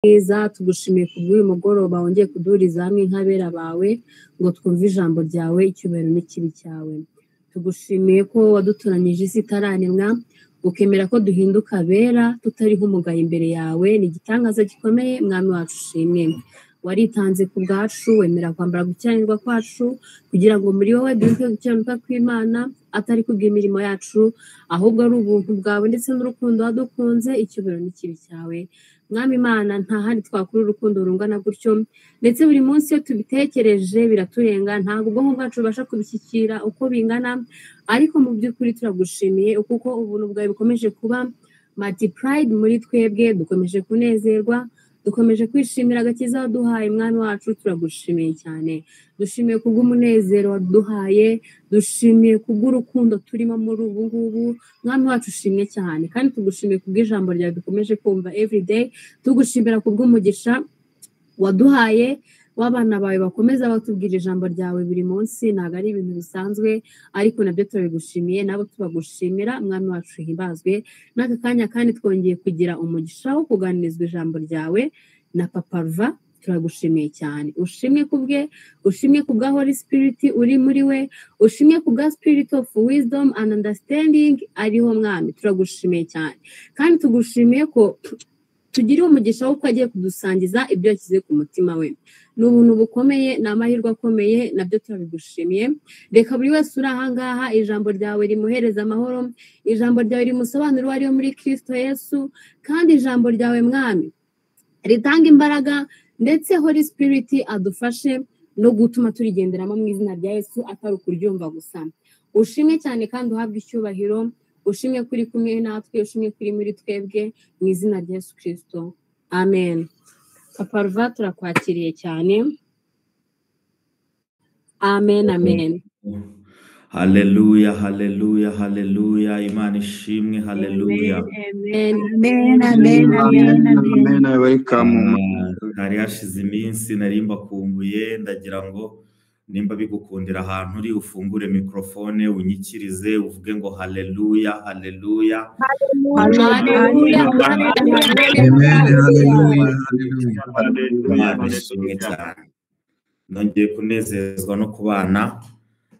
neza tugushimiye kubw'uyu mugoroba wongeye kuduhuriza hamwe nk'abera bawe ngo twumve ijambo ryawe icyubahiro n'ikibi cyawe. Tugushimiye ko wadutoranyije isi itararemwa ukemera ko duhinduka abera tutariho umugayo imbere yawe. Ni igitangaza gikomeye mwami wacu ushimwe. Waritanze ku bwacu wemera kwambara gukiranirwa kwacu kugira ngo muri wowe duhe gukiranuka kw'Imana atari kubw'imirimo yacu ahubwo ari ubuntu bwawe ndetse n'urukundo wadukunze. Icyubahiro n'ikibi cyawe mwami Imana, nta handi twakura urukundo rungana gutyo, ndetse buri munsi iyo tubitekereje biraturenga, ntabwo ubwonko bwacu bubasha kubishyikira uko bingana, ariko mu by'ukuri turagushimiye kuko ubuntu bwawe bukomeje kuba multiplied muri twebwe. Dukomeje kunezerwa, dukomeje kwishimira agakiza waduhaye mwami wacu. Turagushimiye cyane, dushimiye kubw'umunezero waduhaye, dushimiye kubw'urukundo turimo muri ubu ngubu mwami wacu ushimye cyane, kandi tugushimiye kubw'ijambo ryawe dukomeje kumva everyday. Tugushimira kubw'umugisha waduhaye w'abana bawe bakomeza batubwira ijambo ryawe buri munsi. Ntabwo ari ibintu bisanzwe, ariko nabyo turabigushimiye, nabo tubagushimira mwami wacu himbazwe. N'aka kanya kandi twongeye kugira umugisha wo kuganirizwa ijambo ryawe na Papa Ruva. Turagushimiye cyane, ushimwe kubwe, ushimwe kubwa Holy Spirit uri muri we, ushimwe kubwa Spirit of Wisdom and Understanding ariho mwami. Turagushimiye cyane kandi tugushimiye ko tugiriwe umugisha wo agiye kudusangiza ibyo yashyize ku mutima we. Ni ubuntu bukomeye, ni amahirwe akomeye, nabyo turabigushimiye. Reka buri wese uri ahangaha ijambo ryawe rimuhereza amahoro, ijambo ryawe rimusobanurira uwo ari we muri Kristo Yesu, kandi ijambo ryawe mwami ritanga imbaraga, ndetse Holy Spirit adufashe no gutuma turigenderamo mu izina rya Yesu atari ukuryumva gusa. Ushimwe cyane kandi uhabwe icyubahiro, ushimwe kuri kumwe natwe, ushimwe kuri muri twebwe mu izina rya Yesu Kristo, amen. Papa Ruva turakwakiriye cyane. Amen, amen. Haleluya, haleluya, haleluya. Imana ishimwe. Haleluya. Amen, Amen, amen, amen, amen. Welcome. Hari hashize iminsi nari mbakumbuye, ndagira ngo nimba bigukundira ahantu uri ufungure mikrofone unyikirize uvuge ngo haleluya, haleluya. haleluya. Imana ishimwe cyane. Nongeye kunezezwa no kubana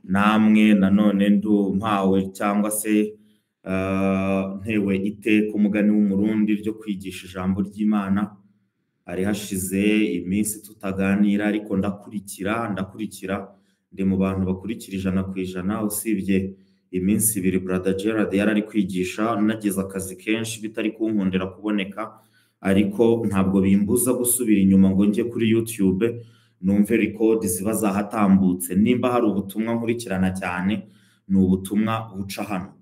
namwe nanone mpawe cyangwa se ntewe iteka umugani w'umurundi ryo kwigisha ijambo ry'Imana. Hari hashize iminsi tutaganira, ariko ndakurikira ndi mu bantu bakurikira 100%, usibye iminsi 2 Brother Gerard yarari kwigisha, nagize akazi kenshi bitari kunkundira kuboneka, ariko ntabwo bimbuza gusubira inyuma ngo njye kuri YouTube numve record ziba zahatambutse. Nimba hari ubutumwa nkurikirana cyane ni ubutumwa buca hano.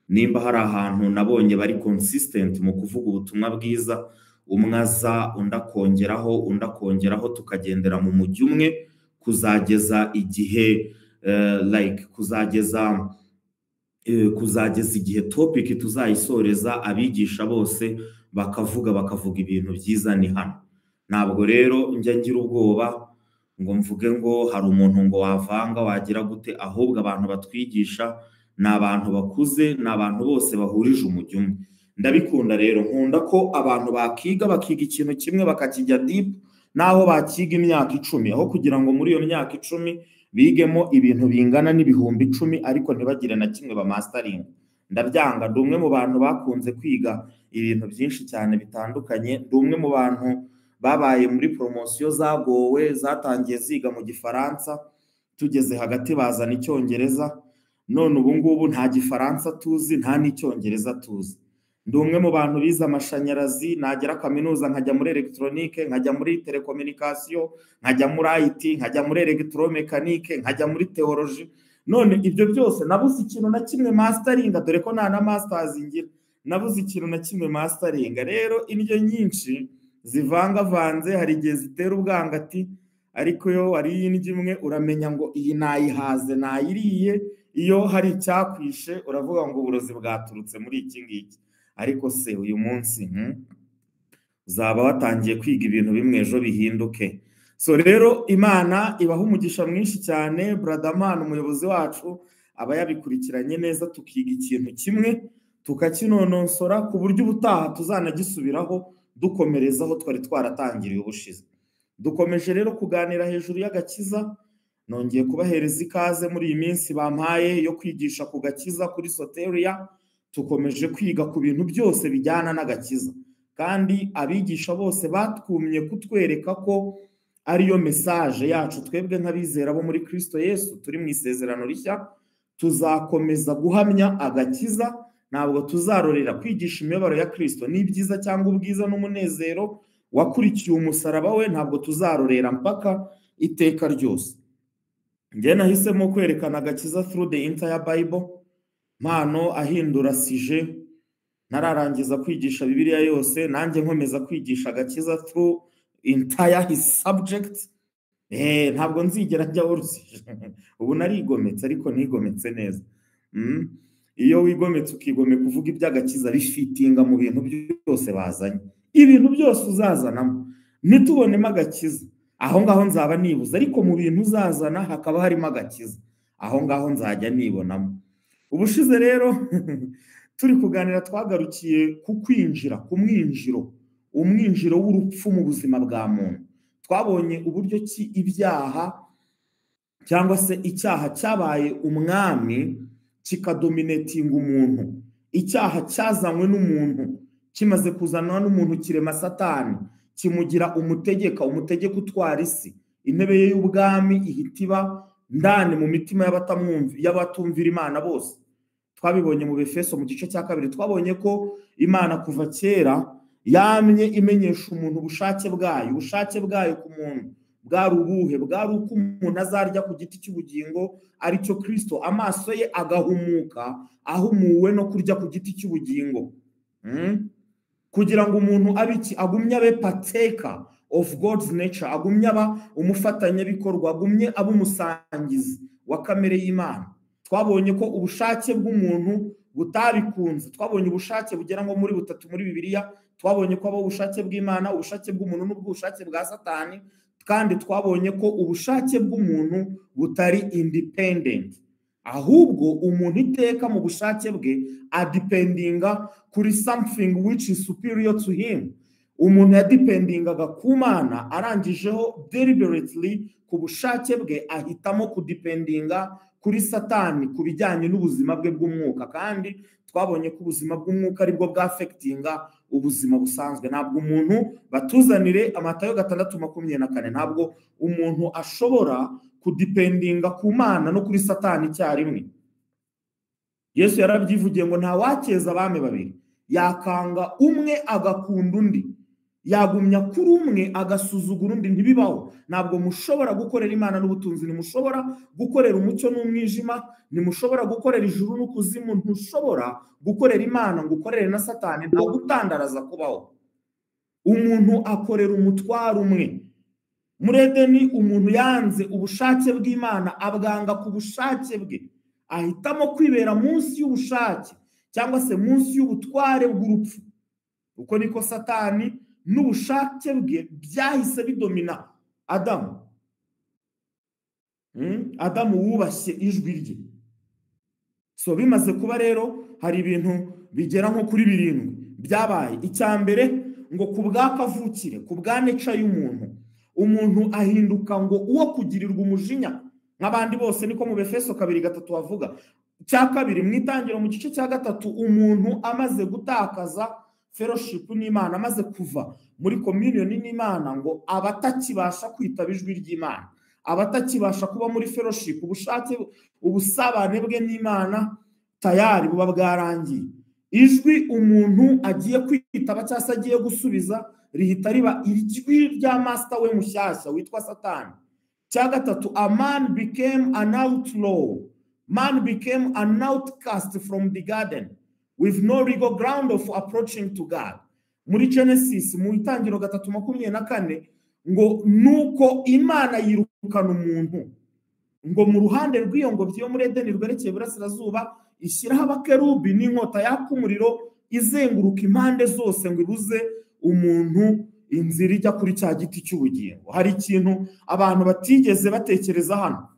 Nimba hari ahantu nabonye bari consistent mu kuvuga ubutumwa bwiza, umwaza undakongeraho tukagendera mu mujyi umwe kuzageza igihe kuzageza igihe topic tuzayisoreza, abigisha bose bakavuga ibintu byiza. Ni hano. Ntabwo rero njya ngira ubwoba ngo mvuge ngo hari umuntu ngo wavanga wagira gute, ahubwo abantu batwigisha ni abantu bakuze, ni abantu bose bahurije umujyi umwe. Ndabikunda rero, nkunda ko abantu bakiga ikintu kimwe bakakijya deep, naho bakiga imyaka 10, aho kugira ngo muri iyo myaka 10 bigemo ibintu bingana n'ibihumbi 10 ariko ntibagire na kimwe ba mastering. Ndabyanga. Ndi umwe mu bantu bakunze kwiga ibintu byinshi cyane bitandukanye. Ndi umwe mu bantu babaye muri promotion zagowe, zatangiye ziga mu Gifaransa, tugeze hagati bazana Icyongereza, none ubu ngubu nta Gifaransa tuzi nta n'Icyongereza tuzi. Ndi umwe mu bantu bize amashanyarazi, nagera kaminuza nkajya muri electronique, nkajya muri telecommunication, nkajya muri IT, nkajya muri electromechanique, nkajya muri theology. None ibyo byose nabuze ikintu na kimwe mastering, dore ko nta na masters ngira. Nabuze ikintu na kimwe mastering. Rero indyo nyinshi zivangavanze, hari igihe zitera ubwangati, ariko yo ari indyo imwe uramenya ngo iyi nayihaze nayiriye. Iyo hari icyakwishe uravuga ngo uburozi bwaturutse muri iki ngiki. Ariko se uyu munsi uzaba watangiye kwiga ibintu bimwe ejo bihinduke. So rero Imana ibaha umugisha mwinshi cyane. Brother Man umuyobozi wacu aba yabikurikiranye neza, tukiga ikintu kimwe tukakinonosora ku buryo ubutaha tuzanagisubiraho dukomereza aho twari twaratangiriye ubushize. Dukomeje rero kuganira hejuru y'agakiza, nongeye kubahereza ikaze muri iyi minsi bampaye yo kwigisha ku gakiza kuri Soteria. Tukomeje kwiga ku bintu byose bijyana n'agakiza, kandi abigisha bose batwumye kutwereka ko ariyo message yacu. Twebwe nk'abizera bo muri Kristo Yesu turi mu isezerano rishya, tuzakomeza guhamya agakiza, ntabwo tuzarorera kwigisha imibabaro ya Kristo n'ibyiza cyangwa ubwiza n'umunezero wakurikiye umusaraba we, ntabwo tuzarorera mpaka iteka ryose. Njye nahisemo kwerekana agakiza through the entire Bible, mpano ahindura sije, nararangiza kwigisha Bibiliya yose, nanjye nkomeza kwigisha agakiza through entire his subject. Ntabwo nzigera njya urusije. Ubu narigometse ariko nigometse neza. Iyo wigometse ukigomeka kuvuga iby'agakiza bifitinga mu bintu byose bazanye. Ibintu byose uzazanamo nitubonemo agakiza, aho ngaho nzaba nibuza, ariko mu bintu uzazana hakaba harimo agakiza, aho ngaho nzajya nibonamo. Ubushize rero turi kuganira twagarukiye ku kwinjira, ku mwinjiro, umwinjiro w'urupfu mu buzima bwa muntu. Twabonye uburyo ki ibyaha cyangwa se icyaha cyabaye umwami kikadominatinga umuntu. Icyaha cyazanywe n'umuntu, kimaze kuzanwa n'umuntu kirema Satani, kimugira umutegeka utwara isi. Intebe ye y'ubwami ihita iba ndani mu mitima y'abatumvira Imana bose. Twabibonye mu Befeso mu gice cya 2. Twabonye ko Imana kuva kera yamye imenyesha umuntu ubushake bwayo ku muntu. Bwari ubuhe? Bwari uko umuntu azarya ku giti cy'ubugingo, aricyo Kristo, amaso ye agahumuka ahumuwe no kurya ku giti cy'ubugingo. Kugira ngo umuntu abiki agumye abe partaker of God's nature, agumye aba umufatanyabikorwa, agumye aba umusangizi wa kamere y'Imana. Twabonye ko ubushake bw'umuntu butabikunze. Twabonye ubushake bugera nko muri 3 muri Bibiliya. Twabonye ko aba ubushake bw'Imana, ubushake bw'umuntu n'ubushake bwa Satani, kandi twabonye ko ubushake bw'umuntu butari independent, ahubwo umuntu iteka mu bushake bwe adependinga kuri something which is superior to him. Umuntu yadependingaga ku Mana, arangijeho deliberately ku bushake bwe ahitamo kudependinga kuri Satani ku bijyanye n'ubuzima bwe bw'umwuka. Kandi twabonye ko ubuzima bw'umwuka aribwo bwafectinga ubuzima busanzwe. Ntabwo umuntu batuzanire Matayo 6:24, ntabwo umuntu ashobora kudependinga ku Mana no kuri Satani icyarimwe. Yesu yarabyivugiye ngo nta wakeza abami babiri, yakanga umwe agakunda undi, yagumya kuri umwe agasuzugura undi. Ntibibaho. Ntabwo mushobora gukorera Imana n'ubutunzi, ntimushobora gukorera umucyo n'umwijima, ntimushobora gukorera ijuru n'ukuzimu, ntushobora gukorera Imana ngo ukorere na Satani. Nta gutandaraza kubaho. Umuntu akorera umutwaro umwe. Muri Edeni umuntu yanze ubushake bw'Imana, abwanga ku bushake bwe, ahitamo kwibera munsi y'ubushake cyangwa se munsi y'ubutware bw'urupfu. Uko niko Satani n'ubushake bwe byahise bidomina Adamu. Adamu wubashye ijwi rye. So bimaze kuba rero hari ibintu bigera nko kuri 7 byabaye. Icyambere ngo ku bw'akavukire, ku bwa nature y'umuntu, umuntu ahinduka ngo uwo kugirirwa umujinya nk'abandi bose. Niko mu Befeso 2:3 bavuga. Cya kabiri mu itangiro mu gice cya 3, umuntu amaze gutakaza fellowship n'Imana, amaze kuva muri communion n'Imana, ngo abatakibasha kwitaba ijwi ry'Imana, abatakibasha kuba muri fellowship, ubushake ubusabane bwe n'Imana tayari buba bwarangiye. Ijwi umuntu agiye kwitaba cyangwa se agiye gusubiza rihita riba ijwi rya master we mushyashya witwa Satani. Cya gatatu, a man became an outlaw, man became an outcast from the garden with no legal ground of approaching to God. Muri Genesis mu itangiro 3:24 ngo nuko Imana yirukana umuntu, ngo mu ruhande rw'iyo ngobyi yo muri Edeni rwerekeye burasirazuba ishyiraho abakerubi n'inkota yaka umuriro izenguruka impande zose ngo ibuze umuntu inzira ijya kuri cya giti cy'ubugingo. Hari ikintu abantu batigeze batekereza hano,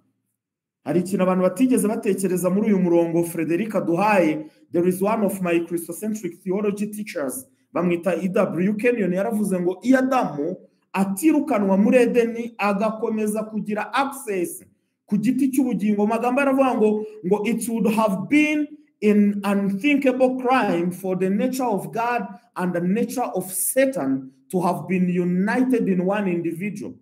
hari ikintu abantu batigeze batekereza muri uyu murongo Frederica duhaye. There is one of my Christocentric theology teachers bamwita E.W. Kenyon yaravuze ngo iyo Adamu atirukanwa muri Edeni agakomeza kugira access ku giti cy'ubugingo, magambo yaravuga ngo it would have been an unthinkable crime for the nature of God and the nature of Satan to have been united in one individual.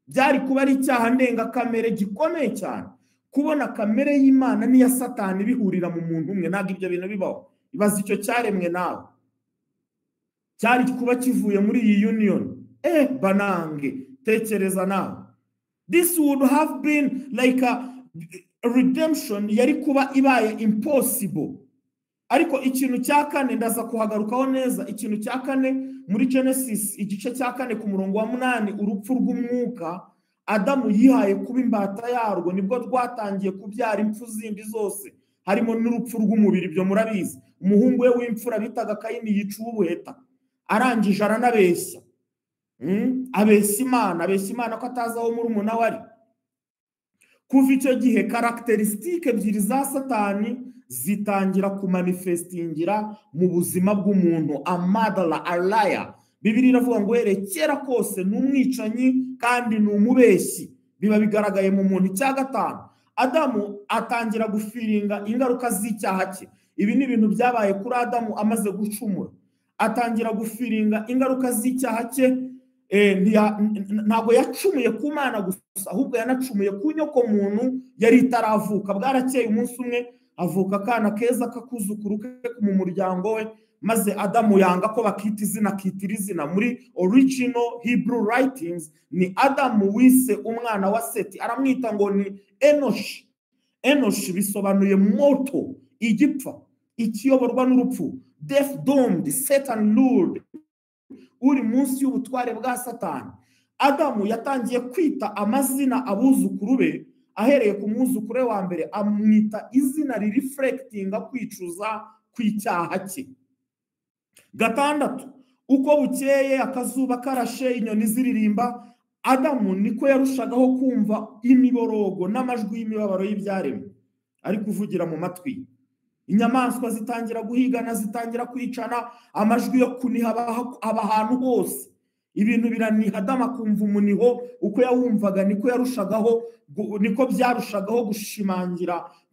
Byari kuba ari icyaha ndengakamere gikomeye cyane kubona kamere y'Imana n'iya Satani bihurira mu muntu umwe. Ntabwo ibyo bintu bibaho. Ibaza icyo cyaremwe nawe cyari kuba kivuye muri iyi union. Banange, tekereza nawe. This would have been like a redemption yari kuba ibaye impossible. Ariko ikintu cya kane ndaza kuhagarukaho neza. Ikintu cya kane muri Genesis igice cya kane ku murongo wa 8, urupfu rw'umwuka Adamu yihaye kuba imbata yarwo nibwo rwatangiye kubyara impfu zindi zose, harimo n'urupfu rw'umubiri. Byo murabizi, umuhungu we w'imfura bitaga Kayini yica ubuheta, arangije aranabeshya. Abeshya Imana ko atazaho muri umuntu wari. Kuva icyo gihe karakteristike ebyiri za Satani zitangira kumanifestingira mu buzima bw'umuntu. Amadala, a liar. Bibiri iravuga ngo kera kose n'umwicanyi kandi n'umubeshyi. Biba bigaragaye mu muntu. Icya gatanu, Adamu atangira gufiringa ingaruka z'icyaha cye. Ibi ni ibintu byabaye kuri Adamu amaze gucumura. Atangira gufiringa ingaruka z'icyaha cye. Ntabwo yacumuye ku Mana gusa, ahubwo yanacumuye ku nyoko muntu yari itaravuka. Bwarakeye umunsi umwe avuka akana keza kakuzukuru ke mu muryango we, maze Adamu yanga ko bakita izina, akitira izina. Muri original Hebrew writings ni Adamu wise umwana wa Seti, aramwita ngo ni Enoshi. Enoshi bisobanuye moto, igipfa, ikiyoborwa n'urupfu, death domed, Satan lured, uri munsi y'ubutware bwa Satani. Adamu yatangiye kwita amazina abuzukuru be, ahereye ku mwuzukuru wa mbere amwita izina rireflectinga kwicuza kw'icyaha cye. Gatandatu, uko bukeye akazuba karashe inyoni ziririmba, Adamu niko yarushagaho kumva imiborogo n'amajwi y'imibabaro y'ibyaremwe ari kuvugira mu matwi. Inyamaswa zitangira guhigana, zitangira kwicana, amajwi yo kuniha aba ahantu hose. Ibintu biraniha. Adamu akumva umuniho, uko yawumvaga niko yarushagaho, niko byarushagaho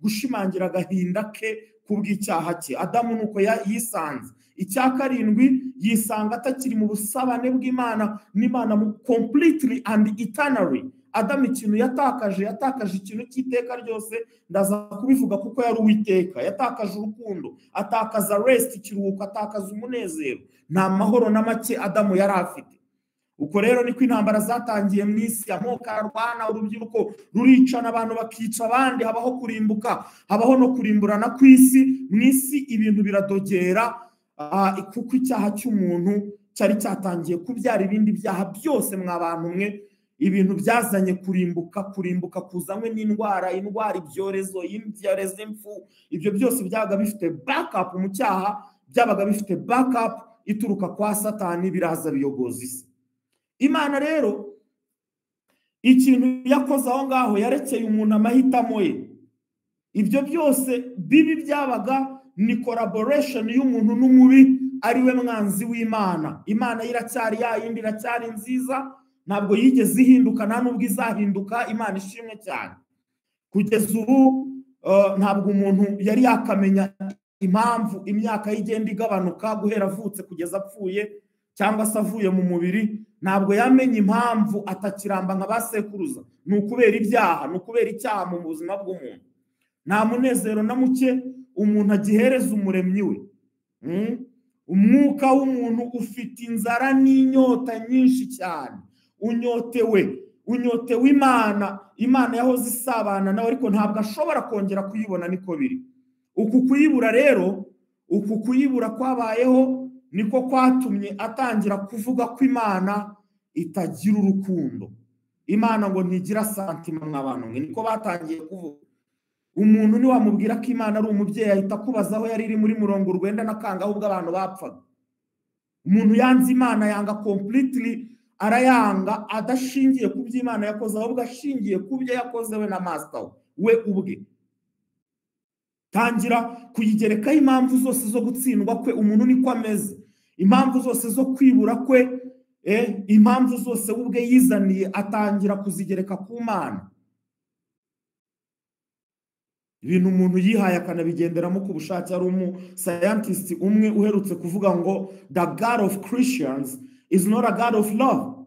gushimangira agahinda ke kubw'icyaha cye. Adamu nuko yisanze. Icya karindwi, yisanga atakiri mu busabane bw'Imana n'Imana completely and eternally. Adamu ikintu yatakaje ikintu cy'iteka ryose. Ndaza kubivuga kuko yari Uwiteka. Yatakaje urukundo, atakaza rest, ikiruhuko, atakaza umunezero. Nta mahoro na make Adamu yari afite. Uko rero niko intambara zatangiye mu isi. Amoko arwana, urubyiruko ruricana, abantu bakica abandi, habaho kurimbuka, habaho no kurimburana ku isi. Mu isi ibintu biradogera, kuko icyaha cy'umuntu cyari cyatangiye kubyara ibindi byaha byose. Mwabantu mwe, ibintu byazanye kurimbuka kuzanywe n'indwara, ibyorezo, impfu. Ibyo byose byabaga bifite backup mu cyaha, byabaga bifite backup ituruka kwa Satani, biraza biyogoza isi. Imana rero ikintu yakoze aho ngaho, yarekeye umuntu amahitamo ye. Ibyo byose bibi byabaga ni collaboration y'umuntu n'umubi, ari we mwanzi w'Imana. Imana iracyari yayindi, iracyari nziza, ntabwo yigeze ihinduka, nta nubwo izahinduka. Imana ishimwe cyane. Kugeza ubu ntabwo umuntu yari yakamenya impamvu imyaka y'igenda igabanuka guhera avutse kugeza apfuye, cyangwa se avuye mu mubiri. Ntabwo yamenye impamvu atakiramba nka basekuruza. Ni ukubera ibyaha, ni ukubera icyaha mu buzima bw'umuntu. Nta munezero na muke umuntu agihereza umuremyi we. Umwuka w'umuntu ufite inzara n'inyota nyinshi cyane. Unyotewe Imana yahoze isabana nawe, ariko ntabwo ashobora kongera kuyibona. Niko biri. Uku kuyibura rero, uku kuyibura kwabayeho niko kwatumye atangira kuvuga ko Imana itagira urukundo. Imana ngo ntigira santima. Mw'abantu mwe, niko batangiye kuvuga. Umuntu ni wamubwira ko Imana ari umubyeyi, ahita kubaza aho yari iri muri murongo urwenda n'akanga, ahubwo abantu bapfaga. Umuntu yanze Imana, yanga completely, arayanga adashingiye ku byo Imana yakoze, ahubwo ashingiye ku byo yakoze we na master we ubwe. Tangira kuyigerekaho impamvu zose zo gutsindwa kwe. Umuntu niko ameze. impamvu zose zo kwibura kwe, impamvu zose ubwe yizaniye atangira kuzigereka ku Mana. Ibintu umuntu yihaye akanabigenderamo ku bushake. Ari scientist umwe uherutse kuvuga ngo the God of Christians is not a God of love.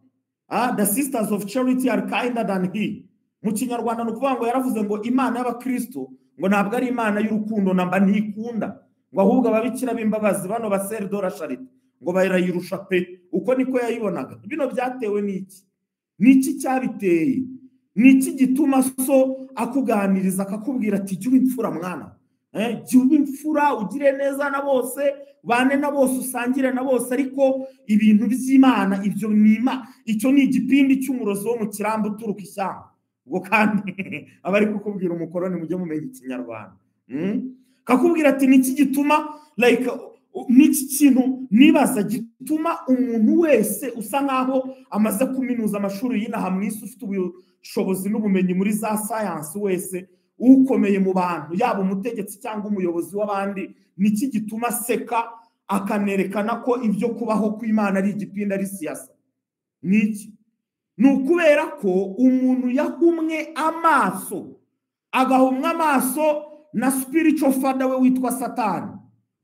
The sisters of charity are kinder than he. Mu Kinyarwanda no kuvuga ngo yaravuze ngo Imana y'Abakristo ngo ntabwo ari Imana y'urukundo namba ntikunda, ngo ahubwo ababikira b'imbabazi bano basere de la charité ngo bayirayirusha pe. Uko niko yayibonaga. Bino byatewe n'iki? Niki cyabiteye? Niki gituma so akuganiriza akakubwira ati jya imfura mwana, jya imfura, ugire neza na bose, bane na bose, usangire na bose, ariko ibintu by'Imana ibyo nima, icyo ni igipindi cy'umurozi wo mu kirambo uturuka ishyamba. Ubwo kandi abari kukubwira umukoroni mujye mumenya Ikinyarwanda. Kakubwira ati niki gituma like niki kintu nibaza gituma umuntu wese usa nkaho amaze kuminuza amashuri y'inaha mwisi, ufite ubushobozi n'ubumenyi muri za science wese, ukomeye mu bantu, yaba umutegetsi cyangwa umuyobozi w'abandi, niki gituma seka akanerekana ko ibyo kubaho kw'Imana ari igipindi, ari siyasa? Niki? Ni ukubera ko umuntu yahumwe amaso, agahumwa amaso na spiritual father we witwa Satani.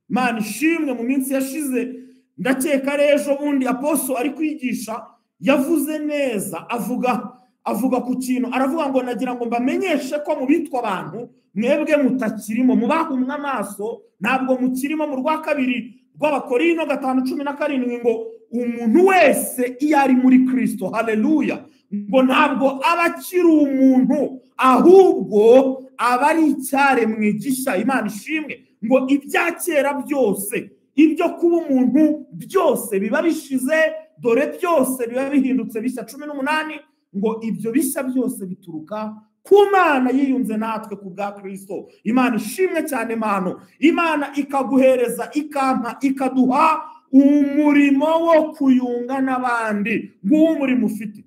Mana ishimwe, mu minsi yashize ndakeka rejo bundi apostle ari kwigisha yavuze neza, avuga ku kintu, aravuga ngo nagira ngo mbamenyeshe ko mu bitwa abantu mwebwe mutakirimo, mubahumwa amaso ntabwo mukirimo. Mu rwa kabiri rw'Abakorinto 5:17 ngo umuntu wese iyo ari muri Kristo, haleluya, ngo ntabwo aba akiri umuntu, ahubwo aba ari icyaremwe gishya. Imana ishimwe, ngo ibya kera byose, ibyo kuba umuntu byose biba bishize, dore byose biba bihindutse bishya. 18 ngo ibyo bishya byose bituruka ku Mana yiyunze natwe ku bwa Kristo. Imana ishimwe cyane mano, Imana ikaguhereza, ikampa, ikaduha umurimo wo kuyunga n'abandi. Nguwo umurimo ufite.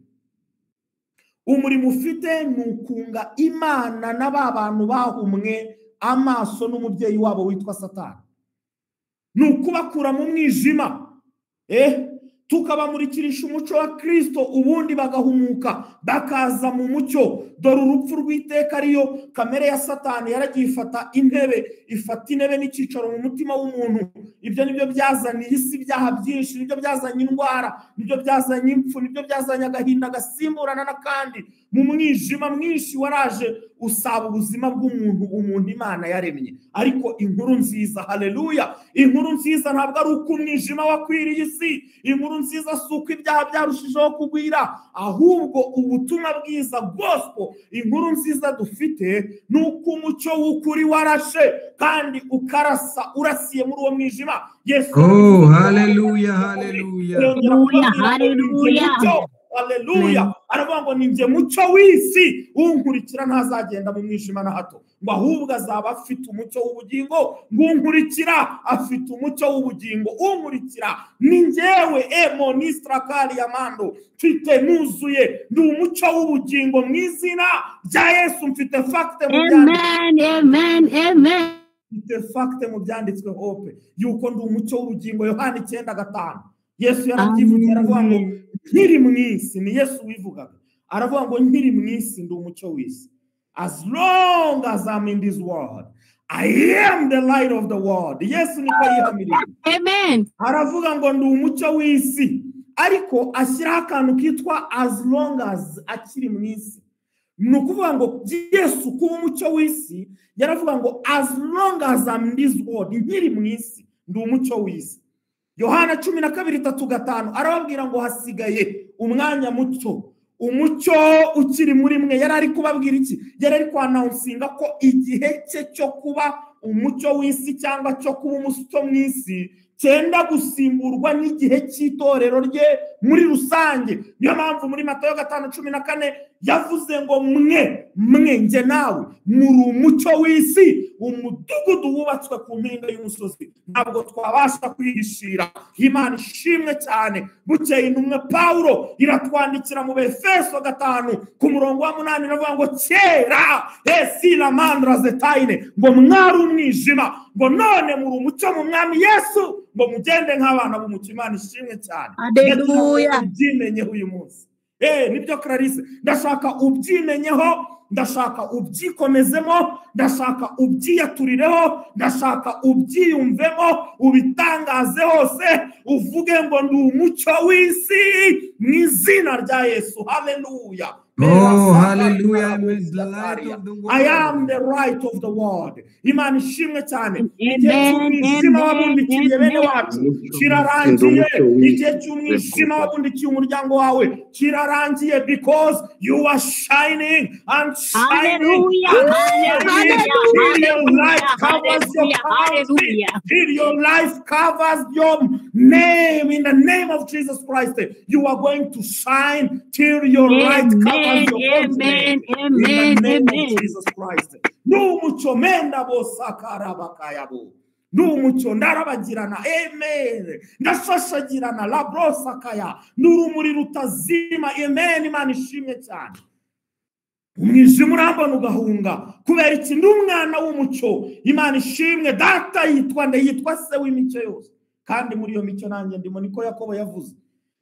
Umurimo ufite ni ukunga Imana n'aba bantu bahumwe amaso n'umubyeyi wabo witwa Satani, ni ukubakura mu mwijima, tukabamurikirisha umucyo wa Kristo, ubundi bagahumuka bakaza mu mucyo. Dore urupfu rw'iteka ariyo kamere ya Satani yaragiye ifata intebe n'icicaro mu mutima w'umuntu. Ibyo nibyo byazaniye isi ibyaha byinshi, nibyo byazanye indwara, nibyo byazanye impfu, nibyo byazanye agahinda gasimburana n'akandi. Mu mwijima mwinshi waraje usaba ubuzima bw'umuntu Imana yaremye. Ariko inkuru nziza, haleluya, inkuru nziza ntabwo ari uko umwijima wakwiriye isi, inkuru nziza si uko ibyaha byarushijeho kugwira, ahubwo ubutumwa bwiza gospel, inkuru nziza dufite ni uko umucyo w'ukuri warashe kandi ukarasa, urasiye muri uwo mwijima. Yesu, haleluya, haleluya, haleluya, haleluya. Aravuga ngo ninjye mucyo w'isi, unkurikira ntazagenda mu mwijima na hato, ngo ahubwo azaba afite umucyo w'ubugingo. ngo unkurikira afite umucyo w'ubugingo, unkurikira ni njyewe monistra kali yamando, mfite nuzuye, ndi umucyo w'ubugingo mu izina rya Yesu. Mfite fakte mu mfite fakte mu byanditswe hope yuko ndi umucyo w'ubugingo. Yohana 9:5 Yesu yarabyivugiye, aravuga ngo nkiri mu isi, ni Yesu wivugaga, aravuga ngo nkiri mu isi ndi umucyo w'isi. As long as I'm in this world, I am the light of the world. Yesu niko yihamiriye. Amen. Aravuga ngo ndi umucyo w'isi, ariko ashyiraho akantu kitwa as long as akiri mu isi. Ni ukuvuga ngo Yesu kuba umucyo w'isi, yaravuga ngo as long as I'm in this world, nkiri mu isi ndi umucyo w'isi. Yohana 12:3 arababwira ngo hasigaye umwanya muto, umucyo ukiri muri mwe. Yari ari kubabwira iki? Yari ari kwannouncinga ko igihe cye cyo kuba umucyo w'isi cyangwa cyo kuba umusito mu isi cyenda gusimburwa n'igihe cy'itorero rye muri rusange. Niyo mpamvu muri Matayo 5:14 yavuze ngo mwe nge nawe muri umucyo w'isi, umudugudu wubatswe ku mpinga y'umusozi, ntabwo twabasha kwihishira. Imana ishimwe cyane. Bukeye intumwa Paulo iratwandikira mu Efeso 5:8 iravuga ngo kera la mandra zetaine, ngo mwari umwijima ngo none muri umucyo mu mwami Yesu ngo mugende nk'abana b'umucyo. Imana ishimwe cyane. Haleluya. Ubyimenyeho uyu munsi. Nibyo Clarisse, ndashaka ubyimenyeho, ndashaka ubyikomezemo, ndashaka ubyiyaturireho, ndashaka ubyiyumvemo, ubitangaze hose, uvuge ngo ndi umucyo w'isi mu izina rya Yesu. Haleluya. Oh, hallelujah. I'm the light of the world. I am the light of the world. Imana ishimwe cyane. Igihe cy'umwijima wabundikiye bene wacu kirarangiye. Igihe cy'umwijima wabundikiye umuryango wawe kirarangiye, because you are shining and shining. Your light covers your country. Your life covers your name. In the name of Jesus Christ, you are going to shine till your light covers. Amen. In the name of Jesus Christ. Numucyo menda bosakara bakayabo. Numucyo ndarabagirana. Amen. Ndashashagirana la brosakaya. Nurumuri rutazima. Amen. Imana ishimwe cyane. Umwijima urambona ugahunga kubera iki? Ndi umwana w'umucyo. Imana ishimwe. Data yitwa se w'imico yose, kandi muri iyo mico nanjye ndimo, niko Yakobo yavuze.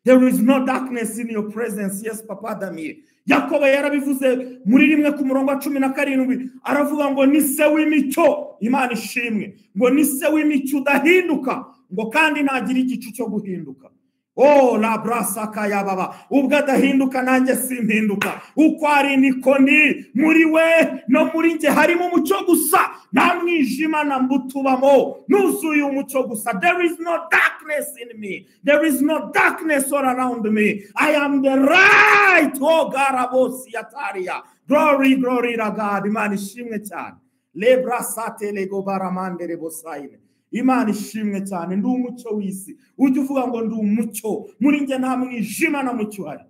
There is no darkness in your presence. Yes, Papa Damien. Yakobo yarabivuze muri 1:17 aravuga ngo ni se w'imico. Imana ishimwe ngo ni se w'imico udahinduka, ngo kandi ntagira igicu cyo guhinduka. Oh, la brasaka ya baba, ubwo adahinduka nanjye simpinduka. Uko ari niko ndi muri we no muri nge, harimo umucyo gusa, nta mwijima na mbutubamo, nuzuye umucyo gusa. There is no darkness in me. There is no darkness all around me. I am the light. Oh, garabosi yataria. Glory, glory to God. Imana ishimwe cyane. Le brasate le gobaramande le bosaine. Imana ishimwe cyane. Ndi umucyo w'isi. Ujye uvuga ngo ndi umucyo, muri nge nta mwijima na mucyo hari.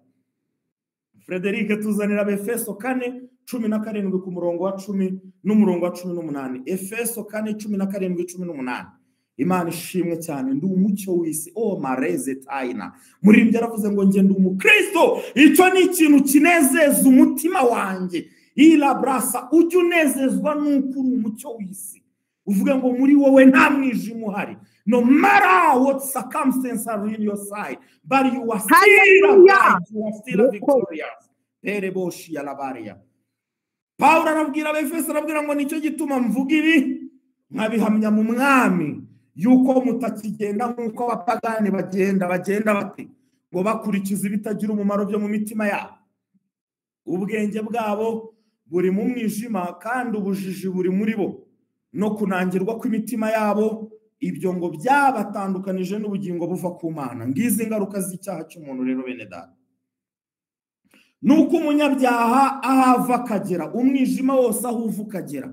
Frederic tuzanira Efeso 4:17 ku murongo wa 10 n'umurongo wa 18. Efeso 4:17-18. Imana ishimwe cyane. Ndi umucyo w'isi. Oh, mareze taina. Muri ibyo yaravuze ngo nge ndi umukristo. Icyo ni ikintu kinezeza umutima wanjye. Ila brasa, ujye unezezwa n'uko uri umucyo w'isi. Uvuga ngo muri wowe nta mwijima uhari. No matter what circumstances are in your side, but you are still alive, you are still victorious. Pereboshi ya labaria. Paulo arabwira Abefeso, arabwira ngo nicyo gituma mvuga ibi nkabihamya mu mwami, yuko mutakigenda nk'uko abapagani bagenda bate, ngo bakurikiza ibitagira umumaro byo mu mitima yabo. Ubwenge bwabo buri mu mwijima, kandi ubujiji buri muri bo, no kunangirwa kw'imitima yabo, ibyo ngo byabatandukanije n'ubugingo buva ku Mana. Ngize ingaruka z'icyaha cy'umuntu rero bene data. Nuko umunyabyaha ahava akagera, umwijima wose aho uva ukagera.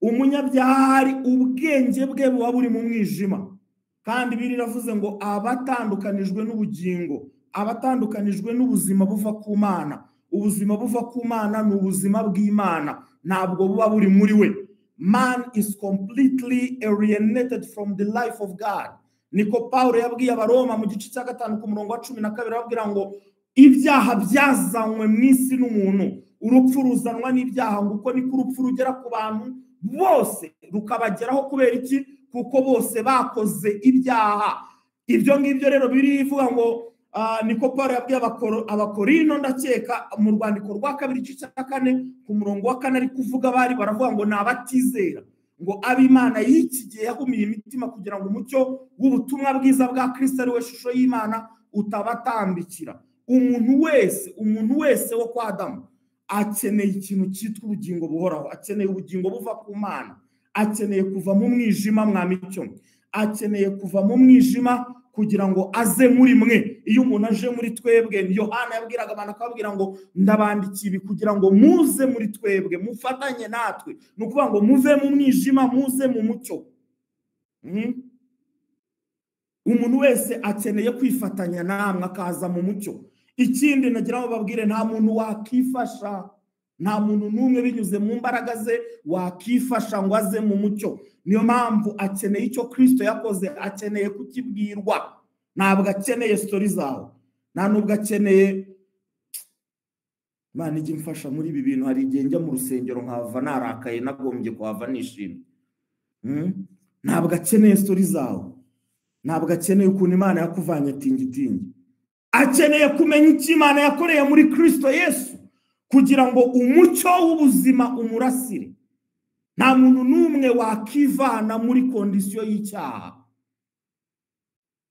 Umunyabyaha hari ubwenge bwe buba buri mu mwijima, kandi biravuze ngo abatandukanijwe n'ubugingo, abatandukanijwe n'ubuzima buva ku Mana. Ubuzima buva ku Mana ni ubuzima bw'Imana, ntabwo buba buri muri we. Man is completely alienated from the life of God. Niko Paulo yabwiye Abaroma mu gice cya 5 ku murongo wa 12 arabwira ngo ibyaha byazanywe mu isi n'umuntu, urupfu ruzanwa n'ibyaha, ngo uko niko urupfu rugera ku bantu bose rukabageraho. Kubera iki? Kuko bose bakoze ibyaha. Ibyo ngibyo rero birivuga ngo niko Paulo yabwiye Abakorino, ndakeka mu rwandiko rwa 2 igice cya 4 ku murongo wa 4 ari kuvuga, baravuga ngo nabatizera, ngo ab'Imana y'iki gihe yahumiye imitima kugira ngo umucyo w'ubutumwa bwiza bwa Kristo ari we shusho y'Imana utabatambikira. Umuntu wese wo kwa Adamu akeneye ikintu cyitwa ubugingo buhoraho, akeneye ubugingo buva ku Mana, akeneye kuva mu mwijima mwamicyo, akeneye kuva mu mwijima kugira ngo aze muri mwe. Iyo umuntu aje muri twebwe, Yohana yabwiraga abantu akababwira ngo ndabandikiye ibi kugira ngo muze muri twebwe, mufatanye natwe. Ni ukuvuga ngo muve mu mwijima muze mu mucyo. Umuntu wese akeneye kwifatanya namwe akaza mu mucyo. Ikindi nagira ngo babwire, nta muntu wakifasha, nta muntu n'umwe binyuze mu mbaraga ze wakifasha ngo aze mu mucyo. Niyo mpamvu akeneye icyo Kristo yakoze, akeneye kukibwirwa. Ntabwo akeneye story zawe, nta nubwo akeneye Imana ijye imfasha muri ibi bintu. Hari igihe njya mu rusengero nkava narakaye, nagombye kuhava nishimye. ntabwo akeneye story zawe, ntabwo akeneye ukuntu Imana yakuvanye tingitingi. Akeneye kumenya icyo Imana yakoreye muri Kristo Yesu kugira ngo umucyo w'ubuzima umurasire. Nta muntu n'umwe wakivana muri kondisiyo y'icyaha.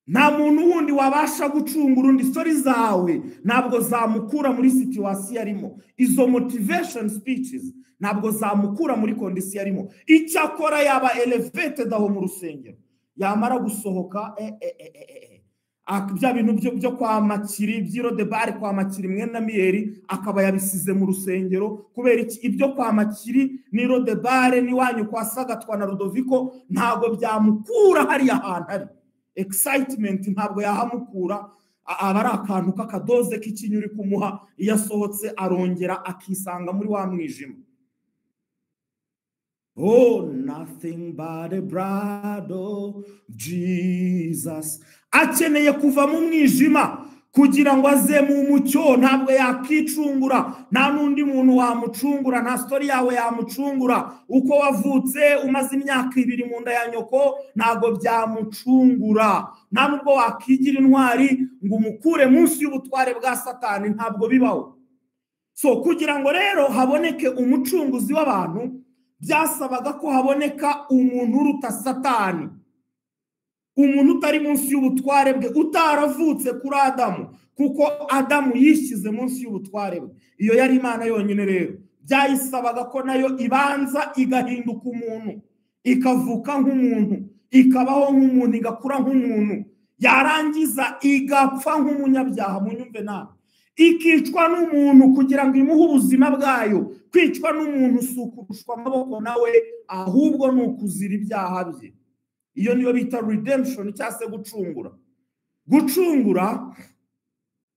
Nta muntu wundi wabasha gucungura undi. Story zawe ntabwo zamukura muri situation arimo. Izo motivation speeches ntabwo zamukura muri kondisiyo arimo. Icyakora yaba elevated aho mu rusengero, yamara gusohoka bya bintu byo kwa Makiri, byiro de bar kwa Makiri mwene Miyeri akaba yabisize mu rusengero. Kubera iki? Ibyo kwa Makiri niro de bar ni wanyu kwa Sagatwa na Rudoviko ntabwo byamukura hari ahantu ari. Excitement ntabwo yahamukura, abari akantu k'akadoze k'ikinyuri kumuha iyo asohotse arongera akisanga muri wa mwijima. Oh, nothing but the blood of Jesus. Akeneye kuva mu mwijima kugira ngo aze mu mucyo. Ntabwo yakicungura, nta n'undi muntu wamucungura, nta story yawe yamucungura. Uko wavutse umaze imyaka 2 mu nda ya nyoko ntabwo byamucungura. Nta nubwo wakigira intwari ngo umukure munsi y'ubutware bwa Satani, ntabwo bibaho. So kugira ngo rero haboneke umucunguzi w'abantu, byasabaga ko haboneka umuntu uruta Satani, umuntu utari munsi y'ubutware bwe, utaravutse kuri Adamu, kuko Adamu yishyize munsi y'ubutware bwe. Iyo yari Imana yonyine. Rero byayisabaga ko nayo ibanza igahinduka umuntu, ikavuka nk'umuntu, ikabaho nk'umuntu, igakura nk'umuntu, yarangiza igapfa nk'umunyabyaha. Munyumve nawe, ikicwa n'umuntu kugira ngo imuhe ubuzima bwayo. Kwicwa n'umuntu si ukurushwa amaboko nawe, ahubwo ni ukuzira ibyaha bye. Iyo niyo bita redemption cyangwa se gucungura. Gucungura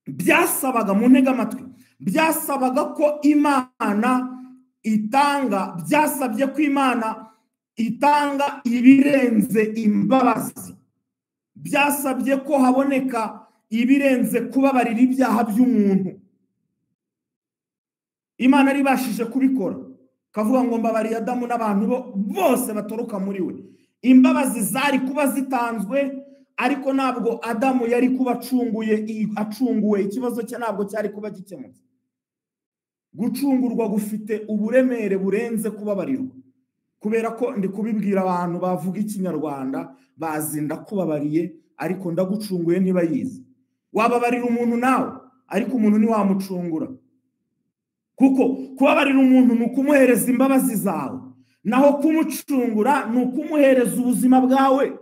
byasabaga, mu ntege amatwi, byasabaga ko Imana itanga, byasabye ko Imana itanga ibirenze imbabazi. Byasabye ko haboneka ibirenze kubabarira ibyaha by'umuntu. Imana ribashije kubikora, kavuga ngo mbabariye Adamu n'abantu bose batoroka muri we. Imbabazi zari kuba zitanzwe, ariko ntabwo Adamu yari kuba acunguwe, ikibazo cye ntabwo cyari kuba gikemutse. Gucungurwa gufite uburemere burenze kubabarirwa, kubera ko ndi kubibwira abantu bavuga ikinyarwanda bazi ndakubabariye ariko ndagucunguye ntibayizi. Wababarira umuntu nawe, ariko umuntu ni wamucungura, kuko kubabarira umuntu ni ukumuhereza imbabazi zawe, naho kumucungura ni ukumuhereza ubuzima bwawe.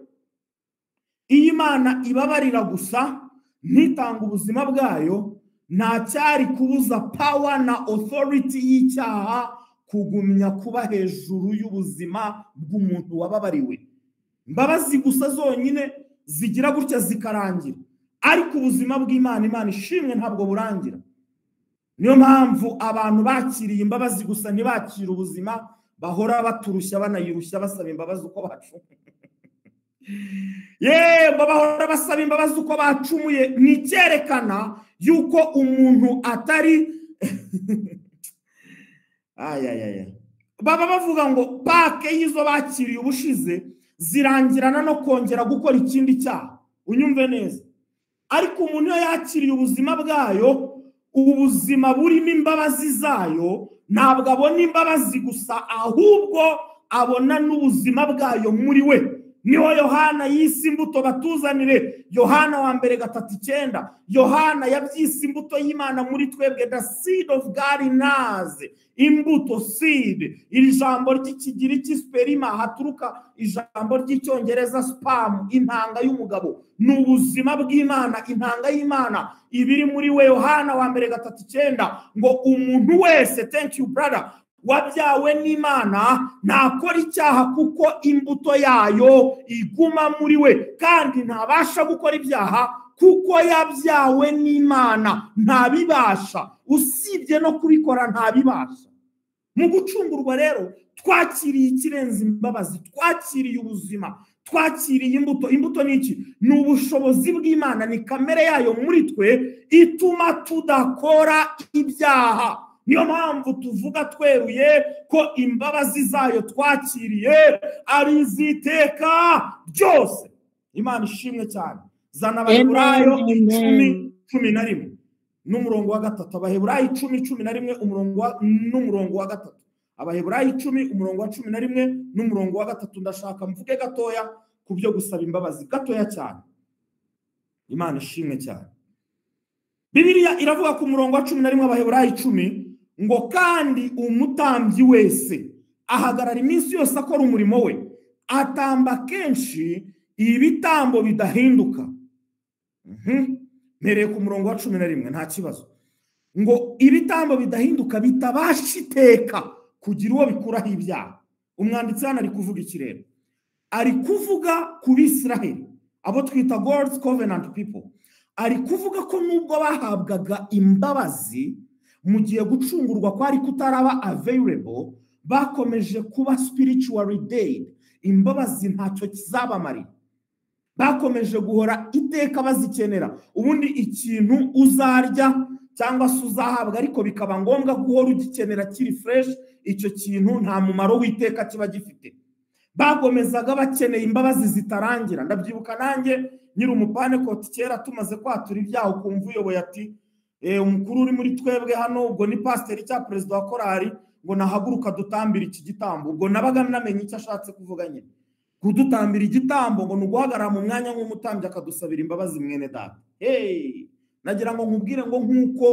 Iyo Imana ibabarira gusa ntitanga ubuzima bwayo, nta cyari kubuza power na authority y'icyaha kugumya kuba hejuru y'ubuzima bw'umuntu wababariwe. Imbabazi gusa zonyine zigira gutya zikarangira, ariko ubuzima bw'Imana, Imana ishimwe, ntabwo burangira. Niyo mpamvu abantu bakiriye imbabazi gusa ntibakira ubuzima, bahora baturushya banayirushya basaba imbabazi uko bacumuye. Bahora basaba imbabazi uko bacumuye. Ni cyerekana yuko umuntu atari baba bavuga ngo pake y'izo bakiriye ubushize zirangirana no kongera gukora ikindi cyaha. Unyumve neza. Ariko umuntu iyo yakiriye ubuzima bwayo, ubuzima burimo imbabazi zayo, ntabwo abona imbabazi gusa, ahubwo abona n'ubuzima bwayo muri we. Niho Yohana yise imbuto batuzanire, Yohana 1:9. Yohana yabyise imbuto y'Imana muri twebwe, the seed of God in us. Imbuto, seed, iri jambo ry'ikigiriki sperma, haturuka ijambo ry'icyongereza sperm, intanga y'umugabo. Ni ubuzima bw'Imana, intanga y'Imana ibiri muri we. Yohana 1:9 ngo umuntu wese, thank you brother, wabyawe n'Imana ntakora icyaha kuko imbuto yayo iguma muri we, kandi ntabasha gukora ibyaha kuko yabyawe n'Imana. Ntabibasha, usibye no kubikora ntabibasha. Mu gucungurwa rero twakiriye ikirenze imbabazi, twakiriye ubuzima, twakiriye imbuto. Imbuto ni iki? Ni ubushobozi bw'Imana, ni kamere yayo muri twe ituma tudakora ibyaha. niyo mpamvu tuvuga tweruye ko imbabazi zayo twakiriye ari iziteka byose. Imana ishimwe cyane. Zana Abaheburayo 10:11 n'umurongo wa 3. Abaheburayo 10:11 n'umurongo wa 3. Abaheburayo 10 umurongo wa 11 n'umurongo wa 3. Ndashaka mvuge gatoya ku byo gusaba imbabazi, gatoya cyane. Imana ishimwe cyane. Bibiliya iravuga ku murongo wa 11 Abaheburayo 10 ngo kandi umutambyi wese ahagarara iminsi yose akora umurimo we, atamba kenshi ibitambo bidahinduka. Mereye ku murongo wa 11 nta kibazo. Ngo ibitambo bidahinduka bitabasha iteka kugira uwo bikuraho ibyaha. Umwanditsi hano ari kuvuga iki rero? Ari kuvuga ku Bisiraheli, abo twita God's covenant people. Ari kuvuga ko nubwo bahabwaga imbabazi mu gihe gucungurwa kwari kutaraba available, bakomeje kuba spiritually dead. Imbabazi ntacyo kizabamarira. Bakomeje guhora iteka bazikenera. Ubundi ikintu uzarya cyangwa se uzahabwa ariko bikaba ngombwa guhora ugikenera kiri fresh, icyo kintu nta mumaro w'iteka kiba gifite. Bagomezaga bakeneye imbabazi zitarangira. Ndabyibuka nanjye nyiri umupane koti kera tumaze kwatura ibyaha, ukumva uyoboye ati umukuru uri muri twebwe hano, ubwo ni pasiteri cya perezida wa korari, ngo nahaguruka dutambira iki gitambo. Ubwo nabaga namenye icyo ashatse kuvuga nyine. Kudutambira igitambo ngo nuguhagarara mu mwanya nk'umutambyi akadusabira imbabazi mwene data. Nagira ngo nkubwire ngo nk'uko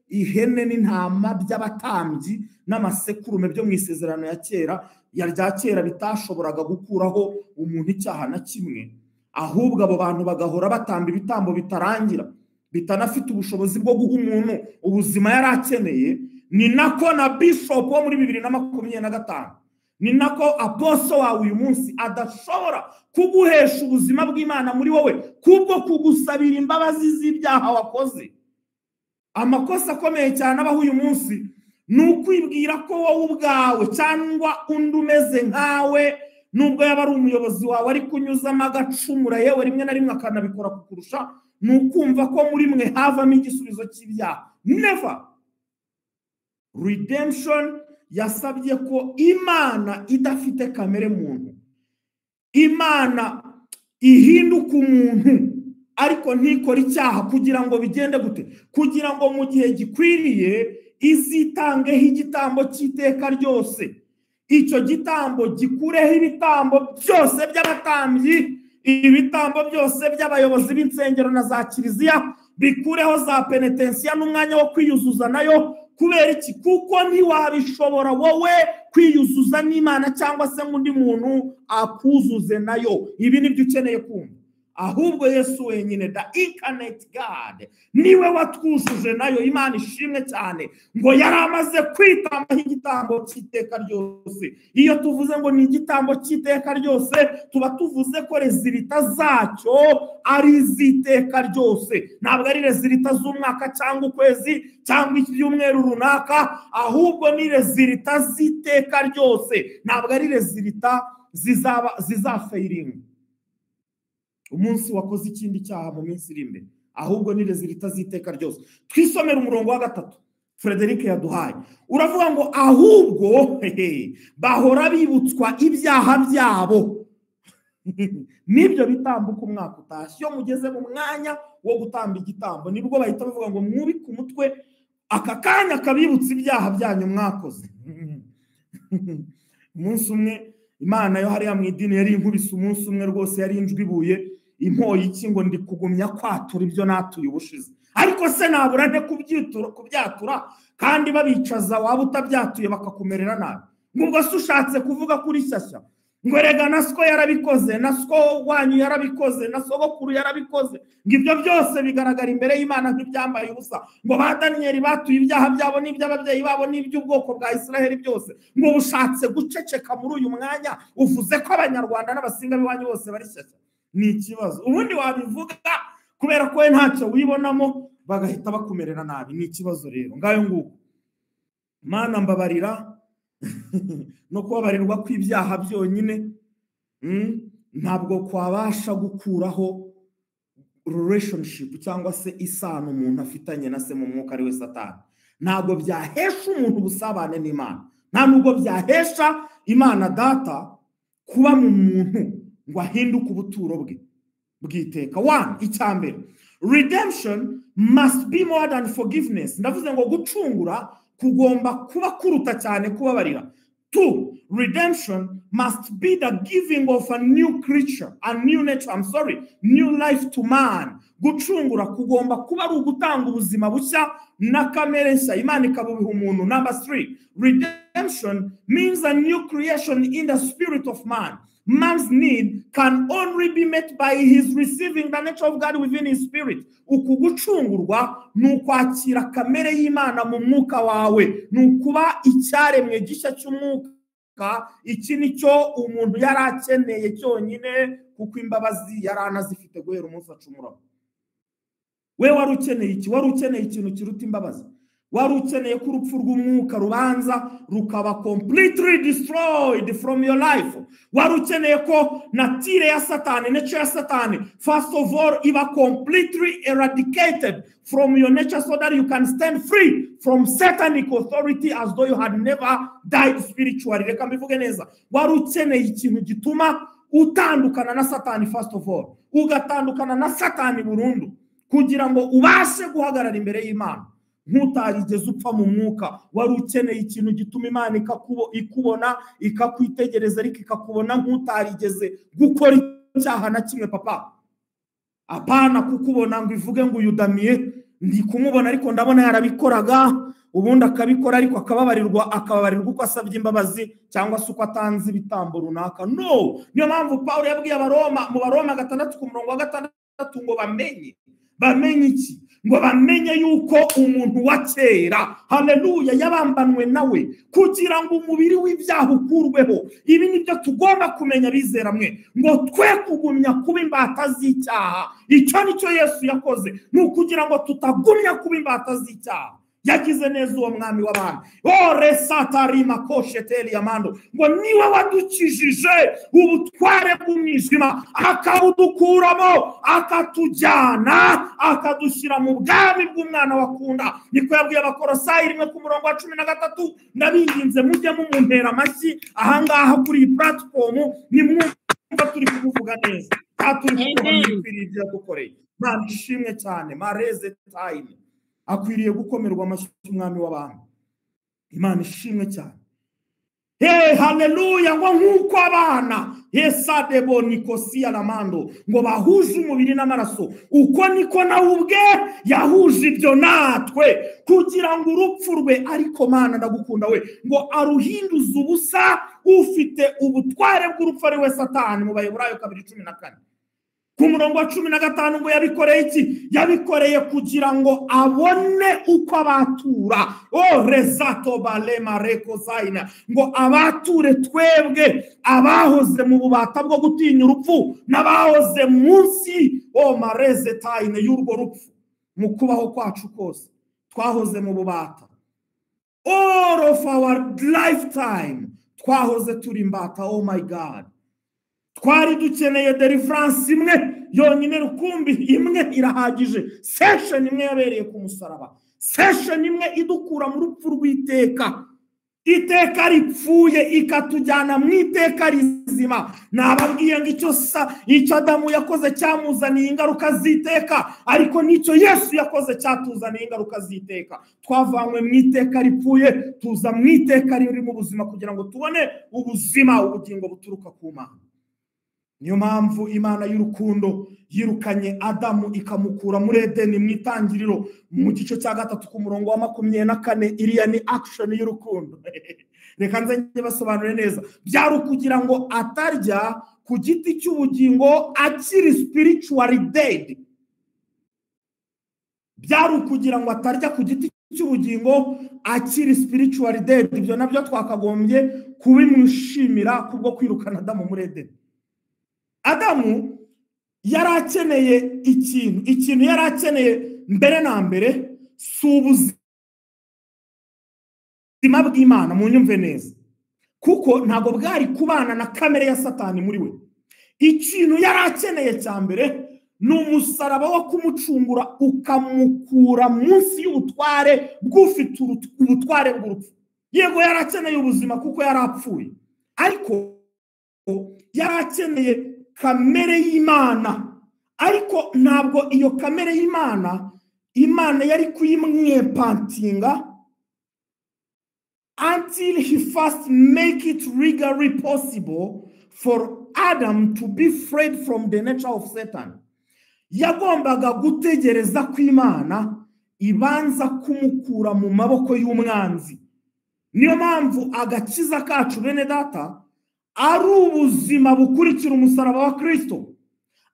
ihene n'intama by'abatambyi n'amasekurume byo mu isezerano ya kera rya kera bitashoboraga gukuraho umuntu icyaha na kimwe, ahubwo abo bantu bagahora batamba ibitambo bitarangira, bitanafite ubushobozi bwo guha umuntu ubuzima yari akeneye. Ni nako na bishop wo muri 2025, ni nako apostle wawe uyu munsi adashobora kuguhesha ubuzima bw'Imana muri wowe kubwo kugusabira imbabazi z'ibyaha wakoze. Amakosa akomeye cyane abaho uyu munsi ni ukwibwira ko wowe ubwawe cyangwa undi umeze nkawe, nubwo yaba ari umuyobozi wawe ari kunyuzamo agacumura, yewe rimwe na rimwe akanabikora kukurusha, ni ukumva ko muri mwe havamo igisubizo cy'ibyaha. Never. Redemption yasabye ko Imana idafite kamere muntu, Imana ihinduka umuntu ariko ntikora icyaha, kugira ngo bigende gute? Kugira ngo mu gihe gikwiriye izitangeho igitambo cy'iteka ryose. Icyo gitambo gikureho ibitambo byose by'abatambyi, ibitambo byose by'abayobozi b'insengero na za kiliziya, bikureho za penetensiya n'umwanya wo kwiyuzuza nayo. Kubera iki? Kuko ntiwabishobora wowe kwiyuzuza n'Imana cyangwa se undi muntu akuzuze nayo. Ibi nibyo ukeneye kumva. Ahubwo Yesu wenyine, the incarnate God, niwe watwujuje nayo. Imana ishimwe cyane ngo yari amaze kwitambaho igitambo cy'iteka ryose. Iyo tuvuze ngo ni igitambo cy'iteka ryose, tuba tuvuze ko rezilita zacyo ari iz'iteka ryose. Ntabwo ari rezilita z'umwaka cyangwa ukwezi cyangwa ibyumweru runaka, ahubwo ni rezilita z'iteka ryose. Ntabwo ari rezilita zizafeiringa umunsi wakoze ikindi cyaha mu minsi iri imbere, ahubwo ni rezilita z'iteka ryose. Twisomera umurongo wa 3 Frederic yaduhaye. Uravuga ngo ahubwo bahora bibutswa ibyaha byabo. Nibyo bitambuka umwaka utashye. Iyo mugeze mu mwanya wo gutamba igitambo, nibwo bahita bavuga ngo mwubike umutwe, aka kanya kabibutsa ibyaha byanyu mwakoze. Umunsi umwe Imana yo hariya mu idini yari inkubise umunsi umwe rwose, yari injwibuye impoye iki ngo ndi kugumya kwatura ibyo natuye ubushize. Ariko se nabura nte kubyatura kandi babicaza waba utabyatuye bakakumerera nabi? Ngubwo se ushatse kuvuga kuri shyashya ngo rega na sko yarabikoze, na sko wanyu yarabikoze, na sogokuru yarabikoze, ngo ibyo byose bigaragara imbere y'Imana nk'ibyambaye ubusa. Ngo ba Daniel batuye ibyaha byabo n'iby'ababyeyi babo n'iby'ubwoko bwa Isiraheli byose. Ngo bushatse guceceka muri uyu mwanya uvuze ko Abanyarwanda n'abasinga b'iwanyu bose bari shyashya. Ni ikibazo. Ubundi wabivuga kubera ko ntacyo wibonamo bagahita bakumerera nabi. Ni ikibazo rero. Ngayo nguko Mana mbabarira no kubabarirwa kw'ibyaha byonyine ntabwo kwabasha gukuraho relationship cyangwa se isano umuntu afitanye na se mu mwuka ari we Satani. ntabwo byahesha umuntu ubusabane n'Imana, nta nubwo byahesha Imana data kuba mu muntu ngo ahinduke ubuturo bwe bwiteka. Icyambere, redemption must be more than forgiveness. Ndavuze ngo gucungura kugomba kuba kuruta cyane kubabarira. 2, redemption must be the giving of a new creature, a new nature, new life to man. Gucungura kugomba kuba ari ugutanga ubuzima bushya na kamere nshya Imana ikabubiha umuntu. Number 3, redemption means a new creation in the spirit of man. Man's need can only be met by his receiving the nature of God within his spirit. Uku gucungurwa ni ukwakira kamere y'Imana mu mwuka wawe, ni ukuba icyaremwe gishya cy'umwuka. Iki nicyo umuntu yari akeneye cyonyine, kuko imbabazi yari anazifite guhera umunsi acumuraho. We wari ukeneye iki? Wari ukeneye ikintu kiruta imbabazi. Wari ukeneye ko urupfu rw'umwuka rubanza rukaba completely destroyed from your life. Wari ukeneye ko natire ya Satani, nature ya Satani, first of all, iba completely eradicated from your nature, so that you can stand free from satanic authority as though you had never died spiritually. Reka mbivuge neza. Wari ukeneye ikintu gituma utandukana na Satani first of all, ugatandukana na Satani burundu, kugira ngo ubashe guhagarara imbere y'Imana ntutarigeze upfa mu mwuka. Wari ukeneye ikintu gituma Imana ikubona, ikakwitegereza, ariko ikakubona ntutarigeze gukora icyaha na kimwe papa. Apana kukubona ngo ivuge ngo uyudamiye, ndi kumubona ariko ndabona yarabikoraga, ubundi akabikora ariko akababarirwa uko asabye imbabazi cyangwa se uko atanze ibitambo runaka. No, niyo mpamvu Paulo yabwiye Abaroma mu Baroma 6:6 ngo bamenye iki? Ngo bamenye yuko umuntu wa kera, haleluya, yabambanwe nawe kugira ngo umubiri w'ibyaha ukurweho. Ibi nibyo tugomba kumenya bizera mwe, ngo twe kugumya kuba imbata z'icyaha. Icyo nicyo Yesu yakoze, ni ukugira ngo tutagumya kuba imbata z'icyaha. Yagize neza uwo mwami w'abantu. Resatari makosheteli amando, ngo niwe wadukijije ubutware bw'umwijima, akabudukuramo, akatujyana, akadushyira mu bwami bw'umwana wakunda. Niko yabwiye Abakolosayi 1:13, ndabinginze mujye mumumpera amashyi ahangaha kuri iyi platform, nimwumva turi kuvuga neza, turi kuvuga dukoreye. Mana ishimwe cyane, mareze time akwiriye gukomerwa amashyi umwami w'abantu. Imana ishimwe cyane. Haleluya, ngo nkuko abana Yesadebo Nikosia Lamando ngo bahuje umubiri n'amaraso, uko niko nawe ubwe yahuje ibyo natwe, kugira ngo urupfu rwe, ariko Mana ndagukunda we, ngo aruhinduze ubusa ufite ubutware bw'urupfu ari we Satani. Mu Baheburayo 2:14 ku murongo wa 15 ngo yabikoreye iki? Yabikoreye kugira ngo abone uko abatura. Rezato balema reko zaina, ngo abature twebwe abahoze mu bubata bwo gutinya urupfu n'abahoze munsi mareze taine y'urwo rupfu. Mu kubaho kwacu kose twahoze mu bubata, all of our lifetime twahoze turi imbata. Oh my God, twari dukeneye deliverance imwe yonyine rukumbi, imwe irahagije. Session imwe yabereye ku musaraba, session imwe idukura mu rupfu rw'iteka, iteka ripfuye ikatujyana mu iteka rizima. Nababwiye ngo icyo Adamu yakoze cyamuzaniye ingaruka z'iteka, ariko nicyo Yesu yakoze cyatuzaniye ingaruka z'iteka. Twavanywe mu iteka ripfuye tuza mu iteka riri mu buzima, kugira ngo tubone ubuzima, ubugingo buturuka ku Mana. Niyo mpamvu Imana y'urukundo yirukanye Adamu ikamukura muri Edeni mu itangiriro mu gice cya 3 ku murongo wa 24. Iriya ni action y'urukundo. Reka nze basobanure neza. Byari kugira ngo atarya ku giti cy'ubugingo akiri spiritually dead. Byari kugira ngo atarya ku giti cy'ubugingo akiri spiritually dead. Ibyo nabyo twakagombye kubimwishimira kubwo kwirukana Adamu muri Edeni. Adamu yarakeneye ikintu yarakeneye mbere na mbere, si ubuzima bw'Imana. Munyumve neza, kuko ntago bwari kubana na kamere ya Satani muri we. Ikintu yarakeneye cya mbere ni umusaraba wo kumucungura ukamukura munsi y'ubutware bw'ufite ubutware bw'urupfu. Yego yari akeneye ubuzima kuko yari apfuye, ariko yari akeneye kamere y'Imana, ariko ntabwo iyo kamere y'Imana yari kuyimwepantinga until he first make it legally possible for Adam to be freed from the nature of Satan. Yagombaga gutegereza ko Imana ibanza kumukura mu maboko y'umwanzi. Niyo mpamvu agakiza kacu bene data ari ubuzima bukurikira umusaraba wa Kristo.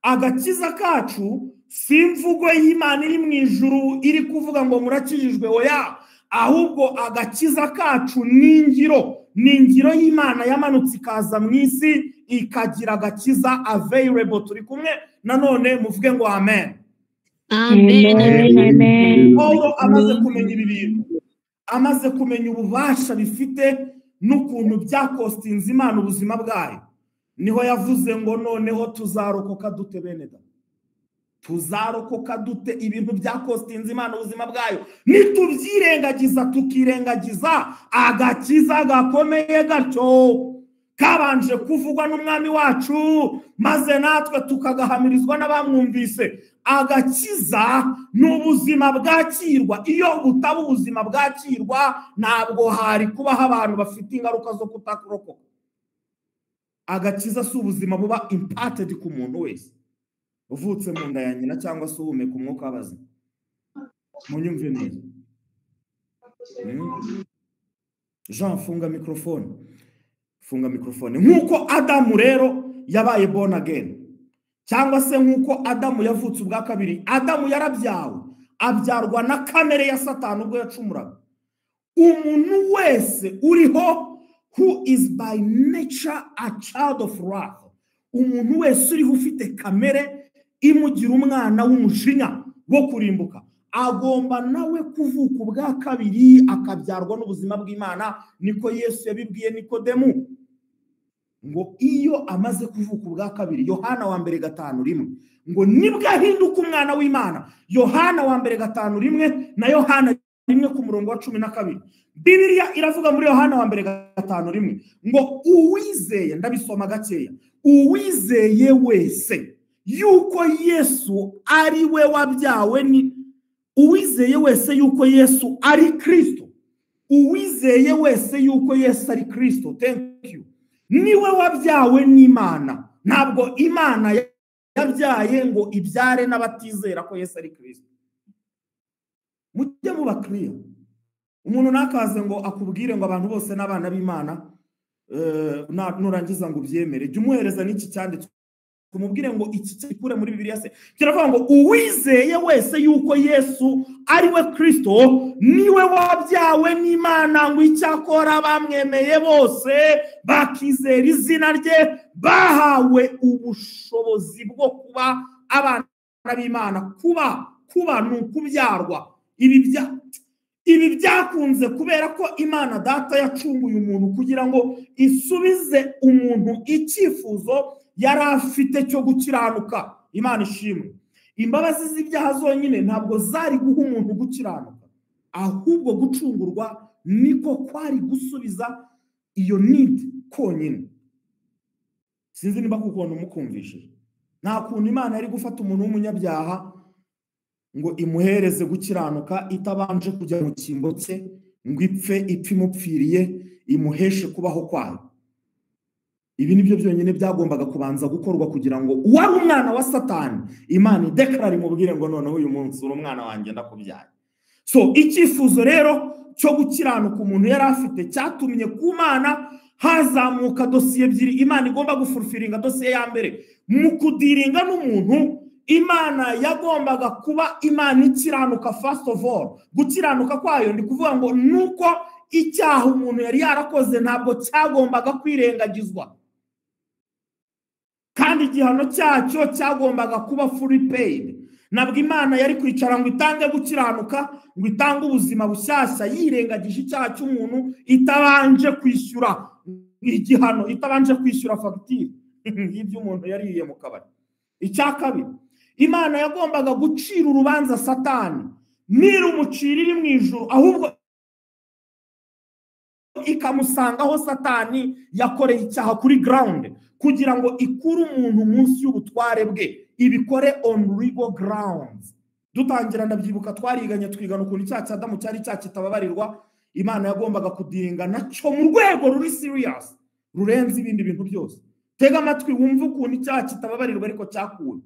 Agakiza kacu si imvugo y'Imana iri mu ijuru iri kuvuga ngo murakijijwe, oya, ahubwo agakiza kacu n'ingiro y'Imana yamanutse ikaza mu isi ikagira agakiza available. Turi kumwe nanone muvuge ngo amen. Amen. Paulo amaze kumenya ibi bintu, amaze kumenya ububasha bifite n'ukuntu byakostinze Imana ubuzima bwayo, niho yavuze ngo noneho tuzarokoka dute bene da? Tuzarokoka dute ibintu byakostinze Imana ubuzima bwayo nitubyirengagiza, tukirengagiza agakiza gakomeye gatyo kabanje kuvugwa n'umwami wacu, maze natwe tukagahamirizwa n'abamwumvise. Agakiza n'ubuzima bwakirwa. Iyo butaba ubuzima bwakirwa, ntabwo hari kubaho abantu bafite ingaruka zo kutakurokoka. Agakiza si ubuzima buba imparted ku muntu wese uvutse mu nda ya nyina cyangwa se uhumeka umwuka w'abazima. Munyumve neza. Jean, funga mikrofone. Funga mikrofone. Nk'uko Adamu rero yabaye born again, cyangwa se nk'uko Adamu yavutse ubwa kabiri, Adamu yarabyawe, abyarwa na kamere ya Satani ubwo yacumuraga. Umuntu wese uriho who is by nature a child of wrath, umuntu wese uriho ufite kamere imugira umwana w'umujinya wo kurimbuka, agomba nawe kuvuka ubwa kabiri akabyarwa n'ubuzima bw'Imana. Niko Yesu yabibwiye Nikodemu ngo iyo amaze kuvuka ubwa kabiri, Yohana wa mbere 5:1, ngo nibwo ahinduka umwana w'Imana. Yohana wa mbere 5:1 na Yohana 1:12. Bibiliya iravuga muri Yohana wa mbere 5:1 ngo uwizeye, ndabisoma gakeya, uwizeye wese yuko Yesu ari we wabyawe ni uwizeye wese yuko Yesu ari Kristo. Uwizeye wese yuko Yesu ari Kristo, thank you, niwe wabyawe n'Imana. Ntabwo Imana yabyaye ngo ibyare n'abatizera ko Yesu ari Kristo. Mujye muba clear. Umuntu nakaze ngo akubwire ngo abantu bose n'abana b'Imana, nurangiza ngo ubyemere, jya umuhereza n'iki cyanditswe, kumubwire ngo iki kikure muri Bibiliya se. Kiravuga ngo uwizeye wese yuko Yesu ari we Kristo niwe wabyawe n'Imana, ngo icyakora bamwemeye bose bakizera izina rye bahawe ubushobozi bwo kuba abana b'Imana. Kuba ni ukubyarwa. Ibi byakunze kubera ko Imana Data yacunguye umuntu kugira ngo isubize umuntu icyifuzo yari afite cyo gukiranuka. Imana ishimwe. Imbabazi z'ibyaha zonyine ntabwo zari guha umuntu gukiranuka, ahubwo gucungurwa niko kwari gusubiza iyo need konyine. Sinzi niba kuko mukumvishije. Nta kuntu Imana yari gufata umuntu w'umunyabyaha ngo imuhereze gukiranuka itabanje kujya mu cyimbo cye ngo ipfe imupfiriye imuheshe kubaho kwayo. Ibi nibyo byonyine byagombaga kubanza gukorwa kugira ngo uwari umwana wa Satani Imana idekarara imubwire ngo noneho uyu munsi uri umwana wanjye ndakubyaye. So icyifuzo rero cyo gukiranuka umuntu yari afite cyatumye ku Mana hazamuka dosiye ebyiri Imana igomba gufulfilinga. Dosiye ya mbere, mu kudiringa n'umuntu, Imana yagombaga kuba Imana ikiranuka. First of all, gukiranuka kwayo ndi kuvuga ngo nuko icyaha umuntu yari yarakoze ntabwo cyagombaga kwirengagizwa, kandi igihano cyacyo cyagombaga kuba fully paid. Nabwo Imana yari kwicara ngo itange gukiranuka, ngo itange ubuzima bushyashya yirengagije icyaha cy'umuntu, itabanje kwishyura igihano, itabanje kwishyura fagitire y'ibyo umuntu yariye mu kabari. Icya kabiri, Imana yagombaga gucira urubanza Satani, ntirumucira iri mu ijuru, ahubwo ikamusanga aho Satani yakoreye icyaha kuri ground, kugira ngo ikure umuntu munsi y'ubutware bwe, ibikore on legal grounds. Dutangira ndabyibuka twariganye twigana ukuntu icyaha cya Adamu cyari icyaha kitababarirwa, Imana yagombaga kudiringa nacyo mu rwego ruri serious, rurenze ibindi bintu byose. Tega amatwi wumve ukuntu icyaha kitababarirwa ariko cyakuwe.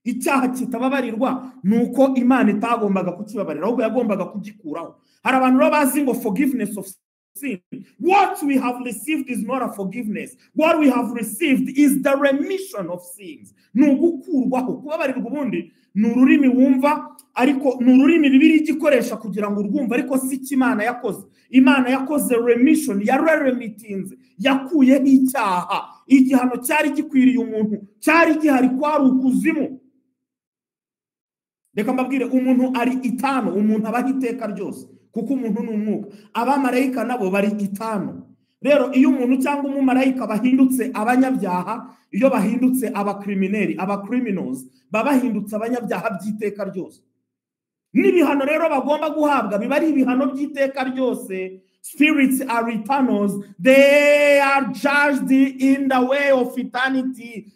Icyaha kitababarirwa nuko Imana itagombaga kukibabarira, ahubwo yagombaga kugikuraho. Hari abantu rero bazi ngo forgiveness of sin. What we have received is not a forgiveness. What we have received is the remission of sins. Nugukurwaho. Kubabarirwa ubundi ni ururimi wumva, ariko ni ururimi Bibiliya igikoresha kugira ngo urwumve, ariko si Imana yakoze. Imana yakoze remission, yararemitinze, yakuyeho icyaha. Igihano cyari gikwiriye umuntu cyari gihari, kwari ukuzimu. Reka mbabwire, umuntu ari itano, umuntu abaho iteka ryose, kuko umuntu ni umwuka. Abamarayika nabo bari itano. Rero iyo umuntu cyangwa umumarayika bahindutse abanyabyaha, iyo bahindutse abakrimineri, abacriminals, babahindutse abanyabyaha by'iteka ryose. N'ibihano rero bagomba guhabwa biba ari ibihano by'iteka ryose. Spirits are eternals, they are judged in the way of eternity.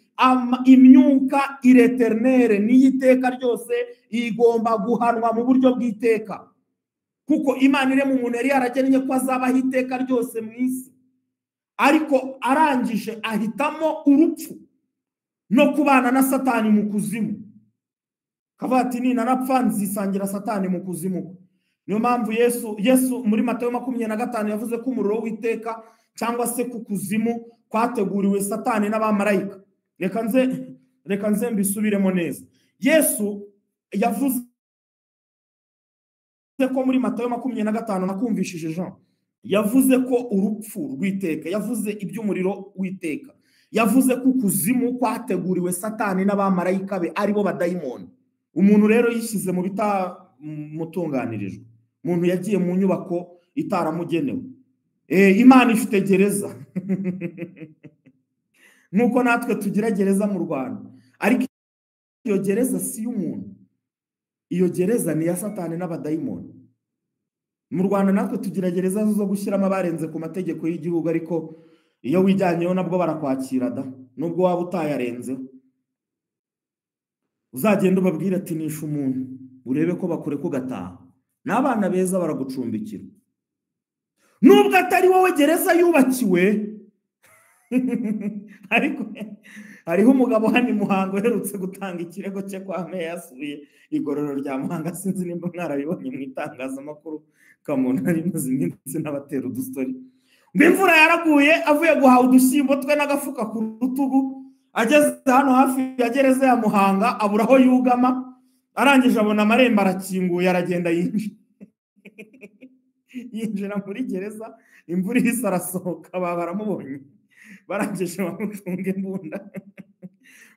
Imyuka ireternere n'iteka ryose igomba guhanwa mu buryo bw'iteka, kuko Imana ire mu muntu yari yaragennye ko azabaho iteka ryose mu isi, ariko arangije ahitamo urupfu no kubana na Satani mu kuzimu. Kavuga ati ninarapfa nzisangira Satani mu kuzimu. Niyo mpamvu Yesu muri Matayo 25 yavuze ko umuriro w'iteka cyangwa se ku kuzimu kwateguriwe Satani n'abamarayika. Reka nze mbisubiremo neza. Yesu yavuze ko muri Matayo 25 nakumvishije Jean, yavuze ko urupfu rw'iteka, yavuze iby'umuriro w'iteka, yavuze ko kuzimu kwateguriwe Satani n'abamarayika be aribo badayimoni. Umuntu rero yishyize mu bitamutunganirijwe, umuntu yagiye mu nyubako itaramugenewe. Imana ifite gereza nuko natwe tugira gereza mu Rwanda, ariko iyo gereza si y'umuntu, iyo gereza ni ya Satani n'abadayimoni. Mu Rwanda natwe tugira gereza zo gushyiramo abarenze ku mategeko y'igihugu, ariko iyo wijyanyeho nabwo barakwakira da, nubwo waba utayarenzeho. Uzagenda ubabwira ati nishe umuntu, urebe ko bakure ko gataha, n'abana beza baragucumbikira. Nubwo atari wowe gereza yubakiwe, ariko hariho umugabo hano i Muhanga uherutse gutanga ikirego cye kwa meya, yasubiye igororo rya Muhanga. Sinzi nimba mwarabibonye mu itangazamakuru, kamuntu ari maze iminsi n'abatera udustori ngo imvura yaraguye, avuye guhaha udushyimbo twe n'agafuka ku rutugu, ageze hano hafi ya gereza ya Muhanga abura aho yugama, arangije abona amarembo arakinguye, aragenda yinjira muri gereza, imvura ihise arasohoka, baramubonye, barangije bamutunga imbunda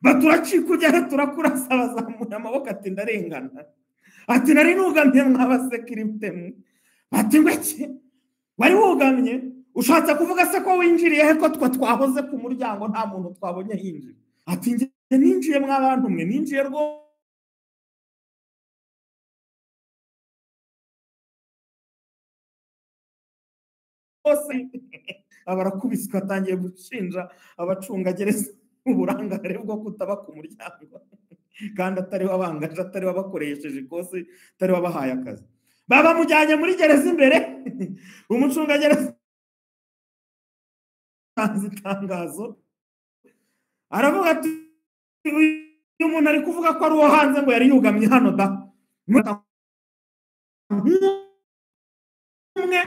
baturacika ujyahe turakurasa, bazamuye amaboko ati ndarengana, ati nari nugamye mw'abasekirite mwe. Ati ngweke wari wugamye, ushatse kuvuga se ko winjiriye he ko twahoze ku muryango nta muntu twabonye hinjira? Ati nge ninjiye mw'abantu mwe, ninjiye rwose. Abarakubiswe, atangiye gushinja abacungagereza uburangare bwo kutaba ku muryango, kandi atari wabangaje, atari wabakoresheje ikosi, atari wabahaye akazi. Baba mujyanye muri gereza imbere, umucungagereza itangazo aravuga ati uyu muntu ari kuvuga ko ari uwo hanze ngo yari yugamye hano da. Umwe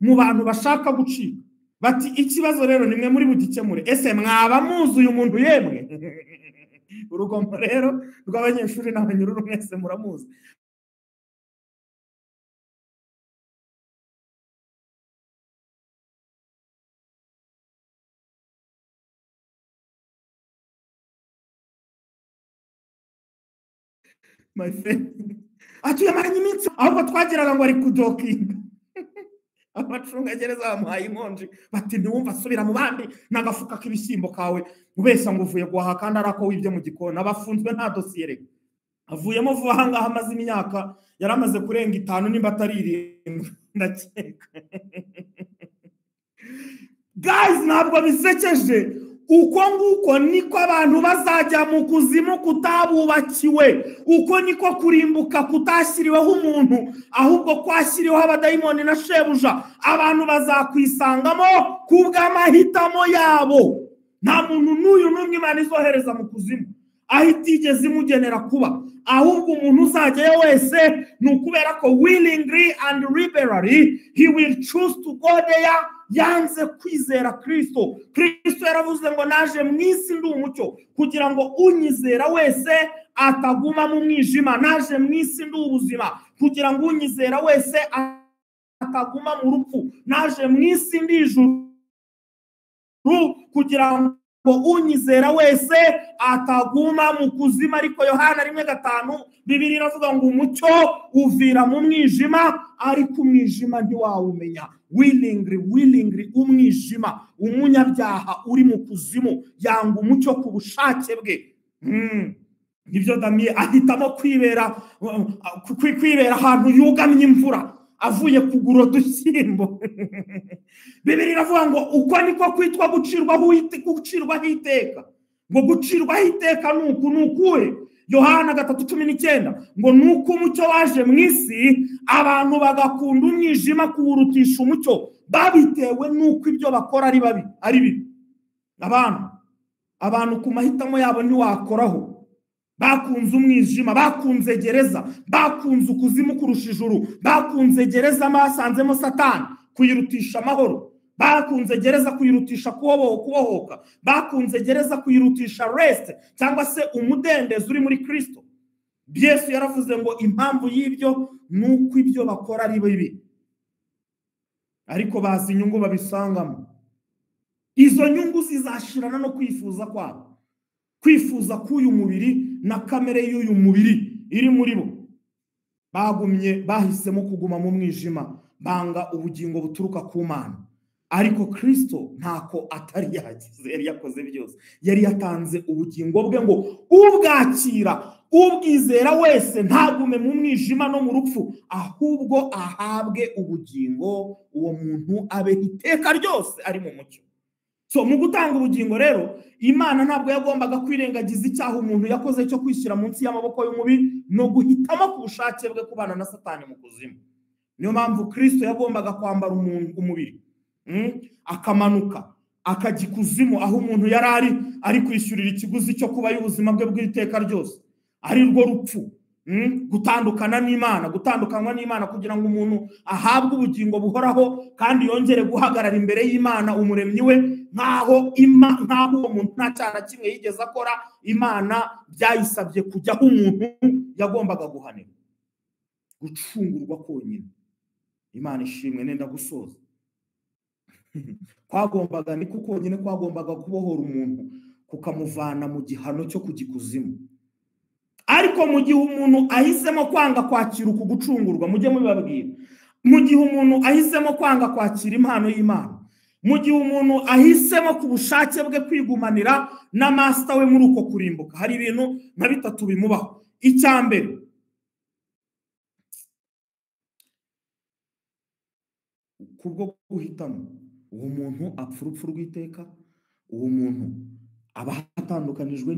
mu bantu bashaka gucika bati ikibazo rero nimwe muri bugikemure, ese mwaba muzi uyu muntu yemwe? Urugomo rero rw'abanyeshuri n'abanyururu mwese muramuzi. My friend, atuye amaranye iminsi ahubwo twagiraga ngo ari kudokinga. abacungagereza bamuhaye inkonji bati ntiwumva asubira mu bandi n'agafuka k'ibishyimbo kawe ubeshya ngo uvuye guhaha kandi ari ako wibye mu gikoni. Abafunzwe nta dosiye reka avuyemo vuba aha ngaha amaze imyaka yari amaze kurenga 5 nimba atari 7 ndakeka. Guys, ntabwo bisekeje. Uko nguko niko abantu bazajya mu kuzimu kutabubakiwe, uko niko kurimbuka kutashyiriweho umuntu ahubwo kwashyiriweho abadayimoni na shebuja. Abantu bazakwisangamo kubw'amahitamo yabo. Nta muntu n'uyu n'umwe Imana izohereza mu kuzimu aho itigeze imugenera kuba, ahubwo umuntu uzajyayo wese ni ukubera ko willingly and liberally he will choose to go there. Yanze kwizera Kristo. Kristo yaravuze ngo naje mu isi ndi umucyo kugira ngo unyizera wese ataguma mu mwijima. Naje mu isi ndi ubuzima kugira ngo unyizera wese ataguma mu rupfu. Naje mu isi ndi ijuru kugira ngo unyizera wese ataguma mu kuzima. Ariko Yohana 1:5 Bibiliya iravuga ngo umucyo uvira mu mwijima ariko umwijima ntiwawumenya. Willingly umwijima, umunyabyaha uri mu kuzimu yanga umucyo ku bushake bwe. Nibyo Daniel ahitamo kwibera ahantu yugamye imvura avuye kugura udushyimbo. Bibiliya iravuga ngo uko niko kwitwa gucirwaho iteka. Ngo gucirwaho iteka nukuhe? Yohana 3:19 ngo nuko umucyo waje mu isi abantu bagakunda umwijima kuwurutisha umucyo, babitewe nuko ibyo bakora ari bibi. Abantu ku mahitamo yabo ntiwakoraho. Bakunze umwijima, bakunze gereza, bakunze ukuzimu kurusha ijuru, bakunze gereza basanzemo Satani kuyirutisha amahoro, bakunze gereza kuyirutisha kubohoka, bakunze gereza kuyirutisha rest cyangwa se umudendezo uri muri Kristo. Yesu yaravuze ngo impamvu y'ibyo nuko ibyo bakora ari bibi, ariko bazi inyungu babisangamo. Izo nyungu zizashirana no kwifuza kwabo, kwifuza k'uyu mubiri na kamere y'uyu mubiri iri muri bo. Bahisemo kuguma mu mwijima, banga ubugingo buturuka ku Mana. Ariko Kristo ntako atari yagize, yari yakoze byose. Yari yatanze ubugingo bwe ngo ubwakira, ubwizera wese ntagume mu mwijima no mu rupfu, ahubwo ahabwe ubugingo, uwo muntu abe iteka ryose ari mu mucyo. So mu gutanga ubugingo rero, Imana ntabwo yagombaga kwirengagiza icyaha umuntu yakoze cyo kwishyira munsi y'amaboko y'umubi no guhitamo ku bushake bwe kubana na Satani mu kuzimu. Niyo mpamvu Kristo yagombaga kwambara umubiri, akamanuka akajya ikuzimu aho umuntu yari ari kwishyurira ikiguzi cyo kuba y'ubuzima bwe bw'iteka ryose, ari rwo rupfu. Gutandukana n'Imana kugira ngo umuntu ahabwe ubugingo buhoraho kandi yongere guhagarara imbere y'Imana umuremyi we nkaho uwo muntu nta cyaha kimwe yigeze akora. Imana byayisabye kujyaho umuntu yagombaga guhanirwa, gucungurwa konyine. Imana ishimwe. Nenda gusoza. Niko konyine kwagombaga kubohora umuntu kukamuvana mu gihano cyo kugikuzimu. Ariko mu gihe umuntu ahisemo kwanga kwakira uku gucungurwa, mujye mubibabwira, mu gihe umuntu ahisemo kwanga kwakira impano y'Imana, mu gihe umuntu ahisemo ku bushake bwe kwigumanira na master we muri uko kurimbuka, hari ibintu nka 3 bimubaho. Icyambere, kubwo guhitamo, uwo muntu apfa urupfu rw'iteka, uwo muntu aba atandukanijwe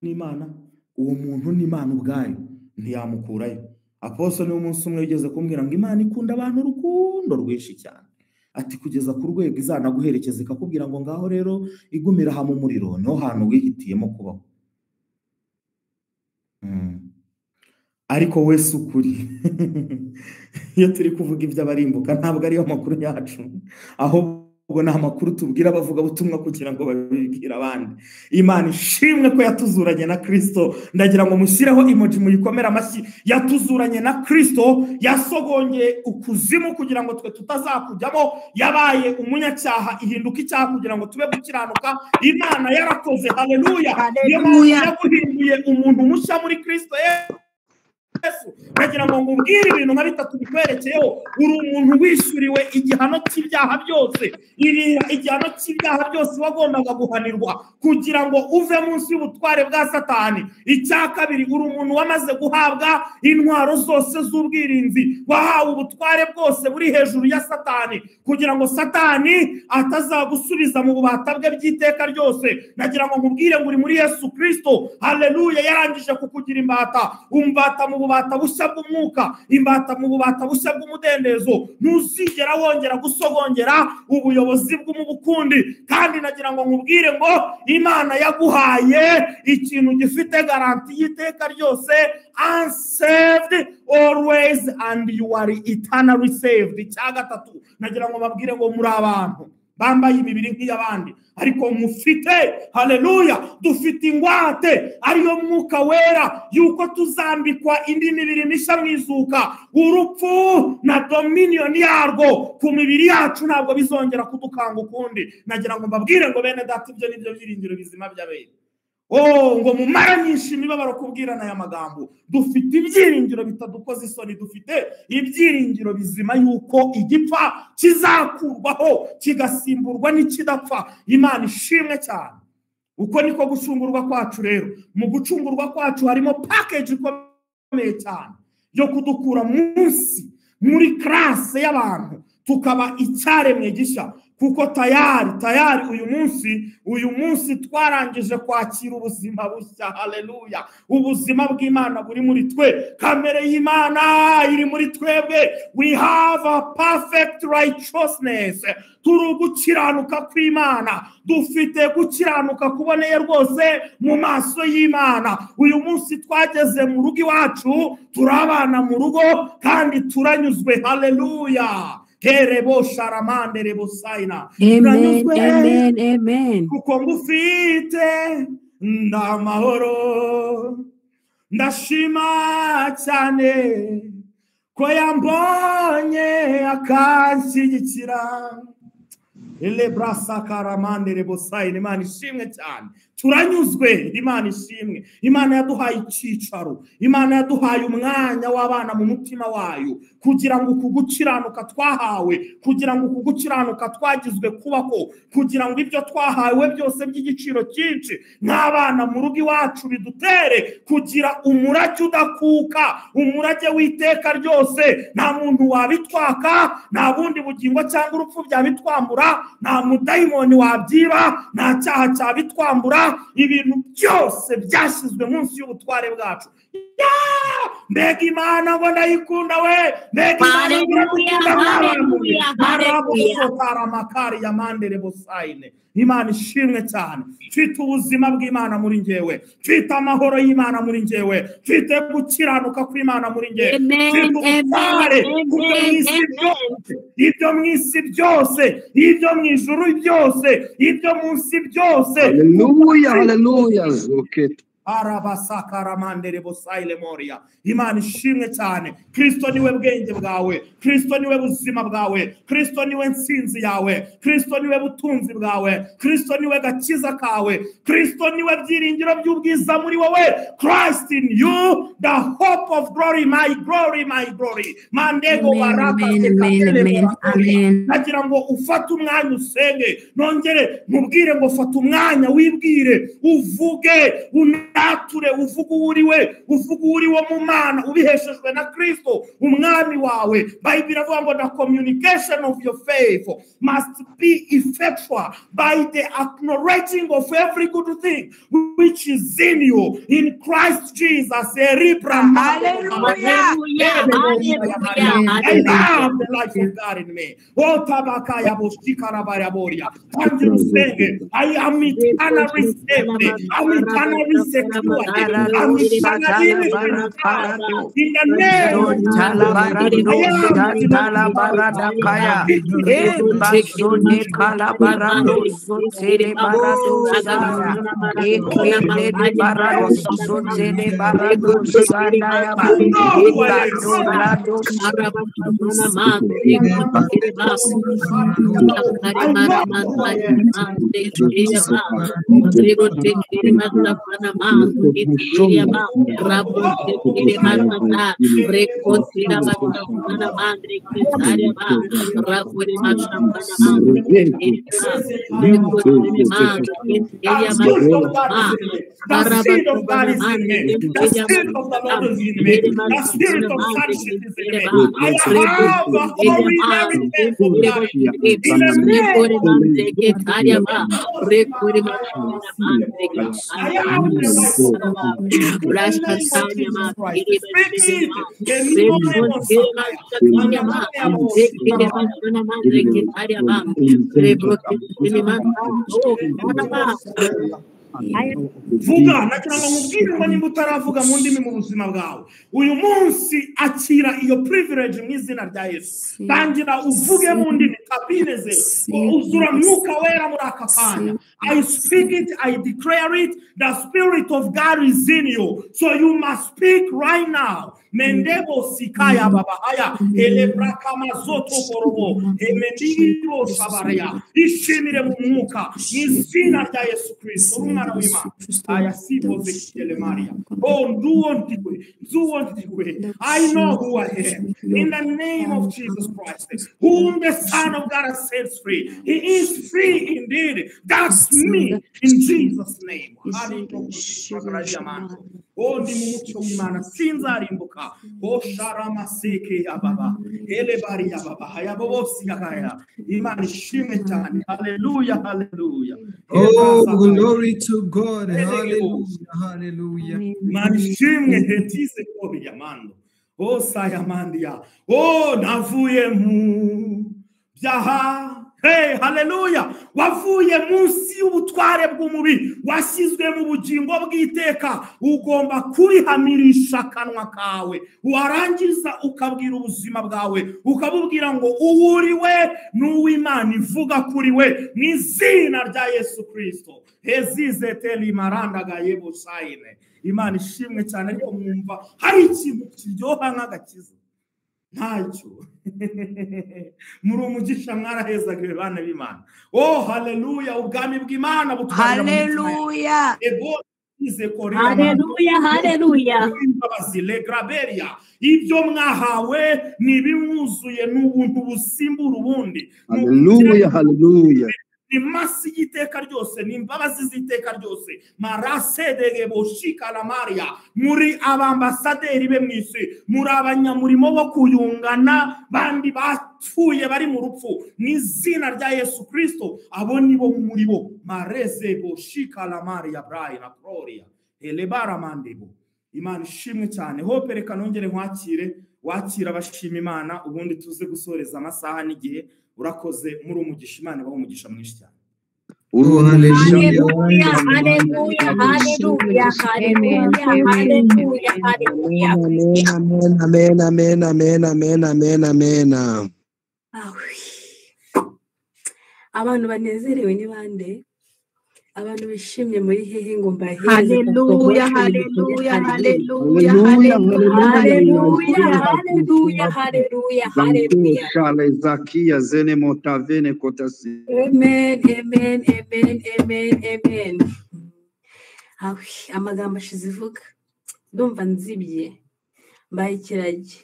n'Imana, uwo muntu n'Imana ubwayo ntiyamukurayo. Apostole umunsi umwe yigeze kumbwira ngo Imana ikunda abantu urukundo rwinshi cyane, ati kugeza ku rwego izanaguherekeza ikakubwira ngo ngaho rero igumira hamwe umuriro, niho hantu wihitiyemo kubaho. Ariko wese ukuri iyo turi kuvuga iby'abarimbuka ntabwo ariyo makuru yacu, ahubwo ni amakuru tubwira abavuga butumwa kugira ngo babibwire abandi. Imana ishimwe ko yatuzuranye na Kristo. Ndagira ngo mushireho emoji muyikomera amashyi. Yatuzuranye na Kristo, yasogongeye ukuzimu kugira ngo twe tutazakujyamo, yabaye umunyacyaha ihinduka icyaha kugira ngo tube gukiranuka. Imana yarakoze. Haleluya. Yaguhinduye umuntu mushya muri Kristo. Yesu nagira ngo ngubwire ibintu nka bitatu bikwerekeyeho. Uri umuntu wishyuriwe igihano cy'ibyaha byose, igihano cy'ibyaha byose wagombaga guhanirwa kugira ngo uve munsi y'ubutware bwa Satani. Icya kabiri, uri umuntu wamaze guhabwa intwaro zose z'ubwirinzi, wahawe ubutware bwose buri hejuru ya Satani kugira ngo Satani atazagusubiza mu bubata bwe by'iteka ryose. Nagira ngo nkubwire ngo uri muri Yesu Kristo. Haleluya! Yarangije kukugira imbata, umbata mu bubata bushya bw'umwuka, imbata mu bubata bushya bw'umudendezo. Ntuzigera wongera gusogongera ubuyobozi bw'umubukundi. Kandi nagira ngo nkubwire ngo Imana yaguhaye ikintu gifite garanti y'iteka ryose, unsaved always and you are eternally saved. Icya gatatu, nagira ngo babwire ngo muri abantu bambaye imibiri nk'iy'abandi ariko mufite, haleluya, dufite ingwate ariyo mwuka wera yuko tuzambikwa indi mibiri mishya mwizuka. Urupfu na dominion yarwo ku mibiri yacu ntabwo bizongera kudukanga ukundi. Nagira ngo mbabwire ngo bene data, ibyo nibyo byiringiro bizima by'abera. Ngo mumaranyishe imibabaro kubwirana aya magambo. Dufite ibyiringiro bitadukoze isoni, dufite ibyiringiro bizima yuko igipfa kizakurwaho kigasimburwa n'ikidapfa. Imana ishimwe cyane. Uko niko gucungurwa kwacu rero. Mu gucungurwa kwacu harimo package ikomeye cyane yo kudukura munsi muri classe y'abantu tukaba icyaremwe gishya. Kuko tayari uyu munsi twarangije kwakira ubuzima bushya. Haleluya! Ubuzima bw'Imana buri muri twe, kamere y'Imana iri muri twebwe. We have a perfect righteousness. Turi gukiranuka kw'Imana, dufite gukiranuka kuboneye rwose mu maso y'Imana. Uyu munsi twageze mu rugo iwacu, turabana mu rugo kandi turanyuzwe. Haleluya! Kerebo sharamande rebo saina. Amen, amen, amen. Kuko ngufite ndamahoro, ndashima cyane ko yambonye akanshyigikira. Ele brasa karamande rebo saina. Imana ishimwe cyane. Turanyuzwe. Imana ishimwe. Imana yaduhaye icyicaro, Imana yaduhaye umwanya w'abana mu mutima wayo kugira ngo kugukiranuka twahawe, kugira ngo kugukiranuka twagizwe kubako, kugira ngo ibyo twahawe byose by'igiciro cyinshi nk'abana mu rugo iwacu bidutere kugira umurage udakuka, umurage w'iteka ryose. Nta muntu wabitwaka, nta bundi bugingo cyangwa urupfu byabitwambura, nta mudayimoni wabyiba, nta cyaha cyabitwambura. Ibintu byose byashyizwe munsi y'ubutware bwacu. Mbega Imana ngo ndayikunda we, mbega Imana ngo ndayikunda. Imana ishimwe cyane. Mfite ubuzima bw'Imana muri njyewe, mfite amahoro y'Imana muri njyewe, mfite gukiranuka kw'Imana muri njyewe, mfite ubutware ibyo mu isi byose, ibyo mu ijuru byose, ibyo munsi byose. Haleluya, haleluya. Arabasakaramandere bosaile moria. Imana ishimwe cyane. Kristo niwe bwenge bwawe, Kristo niwe buzima bwawe, Kristo niwe nsinzi yawe, Kristo niwe butunzi bwawe, Kristo niwe gakiza kawe, Kristo niwe byiringiro by'ubwiza muri wowe. Christ in you, the hope of glory, my glory, my glory. Mandego baraka. Nagira ngo ufate umwanya usenge, nongere mubwire ngo fata umwanya wibwire, uvuge, unature, uvuge uriwe, uvuge uriwe mu Mana ubiheshejwe na Kristo umwami wawe. Bible iravuga ngo the communication of your faith must be effectual by the acknowledging of every good thing which is in you in Christ Jesus. Hallelujah. I have the life of God in me. I am eternally saved. I'm eternally secured. I'm eternally in the name of The Spirit of God is in me. The Spirit of the Lord is in me. The Spirit of sonship is in me. I have the holy inheritance of God in the name vuga nagira ngo mubwire ngo nimba utaravuga mu ndimi mu buzima bwawe uyu munsi akira iyo privilege mu izina rya Yesu tangira uvuge mu ndimi kabineze uzura mwuka wera muri aka kanya. I speak it, I declare it, the Spirit of God is in you, so you must speak right now. Mendebo sikaya babahaya elebraka mazoto korobo emendibo sabaraya ishimire mu mwuka izina rya Yesu Kristo umwana w'Imana aya sibo zekele Maria I know who I am in the name of Jesus Christ, whom the Son of God has set free. He is free indeed. That's me in Jesus' name. Oh, ndi mumucyo w'Imana sinzarimbuka. Oh, sharama seke ababa. Elebari ababa. Hayabo bosi yakaya. Imana ishimwe cyane. Hallelujah, hallelujah. Oh, glory to God. Hallelujah, hallelujah. Imana ishimwe hetize ko biyamando. Oh, sayamandia. Oh, navuye mu byaha. Hey, hallelujah. Wavuye munsi y'ubutware bw'umubi washyizwe mu bugingo bw'iteka ugomba kurihamirisha kanwa kawe warangiza ukabwira ubuzima bwawe ukabubwira ngo uwuriwe n'uw'Imana ivuga kuri we n'izina rya Yesu Kristo. Hezize teli maranda gayebo sayine. Imana ishimwe cyane ariko mwumva hari ikintu kiryoha nk'agakiza ntacyo muri umugisha mwarahezaga bana b'Imana. Oh, hallelujah. Ubwami bw'Imana butwara hallelujah hallelujah hallelujah le graberia ibyo mwahawe nibimwuzuye n'ubuntu busimbura ubundi. Hallelujah, hallelujah. Ni masi y'iteka ryose ni imbabazi z'iteka ryose marasedege boshika la Maria muri abambasaderi be mwisi muri abanyamurimo bo kuyungana bandi bapfuye bari mu rupfu n'izina rya Yesu Kristo abo nibo muri bo mareze boshika la Maria Brian Gloria elebara mandebo. Imana ishimwe cyane. Hope reka nongere wakira abashima Imana ubundi tuze gusoreza amasaha n'igihe. Urakoze muri umugisha Imana baho umugisha mwinshi cyane. Hallelujah, hallelujah, hallelujah, hallelujah, hallelujah. Amen, amen, amen, amen, amen, amen. Abantu banezerewe ni bande? Abantu bishimye muri hehe ngo mbaheze. Hallelujah, hallelujah, hallelujah, hallelujah, hallelujah, hallelujah, hallelujah. Zakia zene motavene kotasi. Amen, amen, amen, amen, amen. Amagambo ashizivuga ndumva nzibye mbaye ikiragi.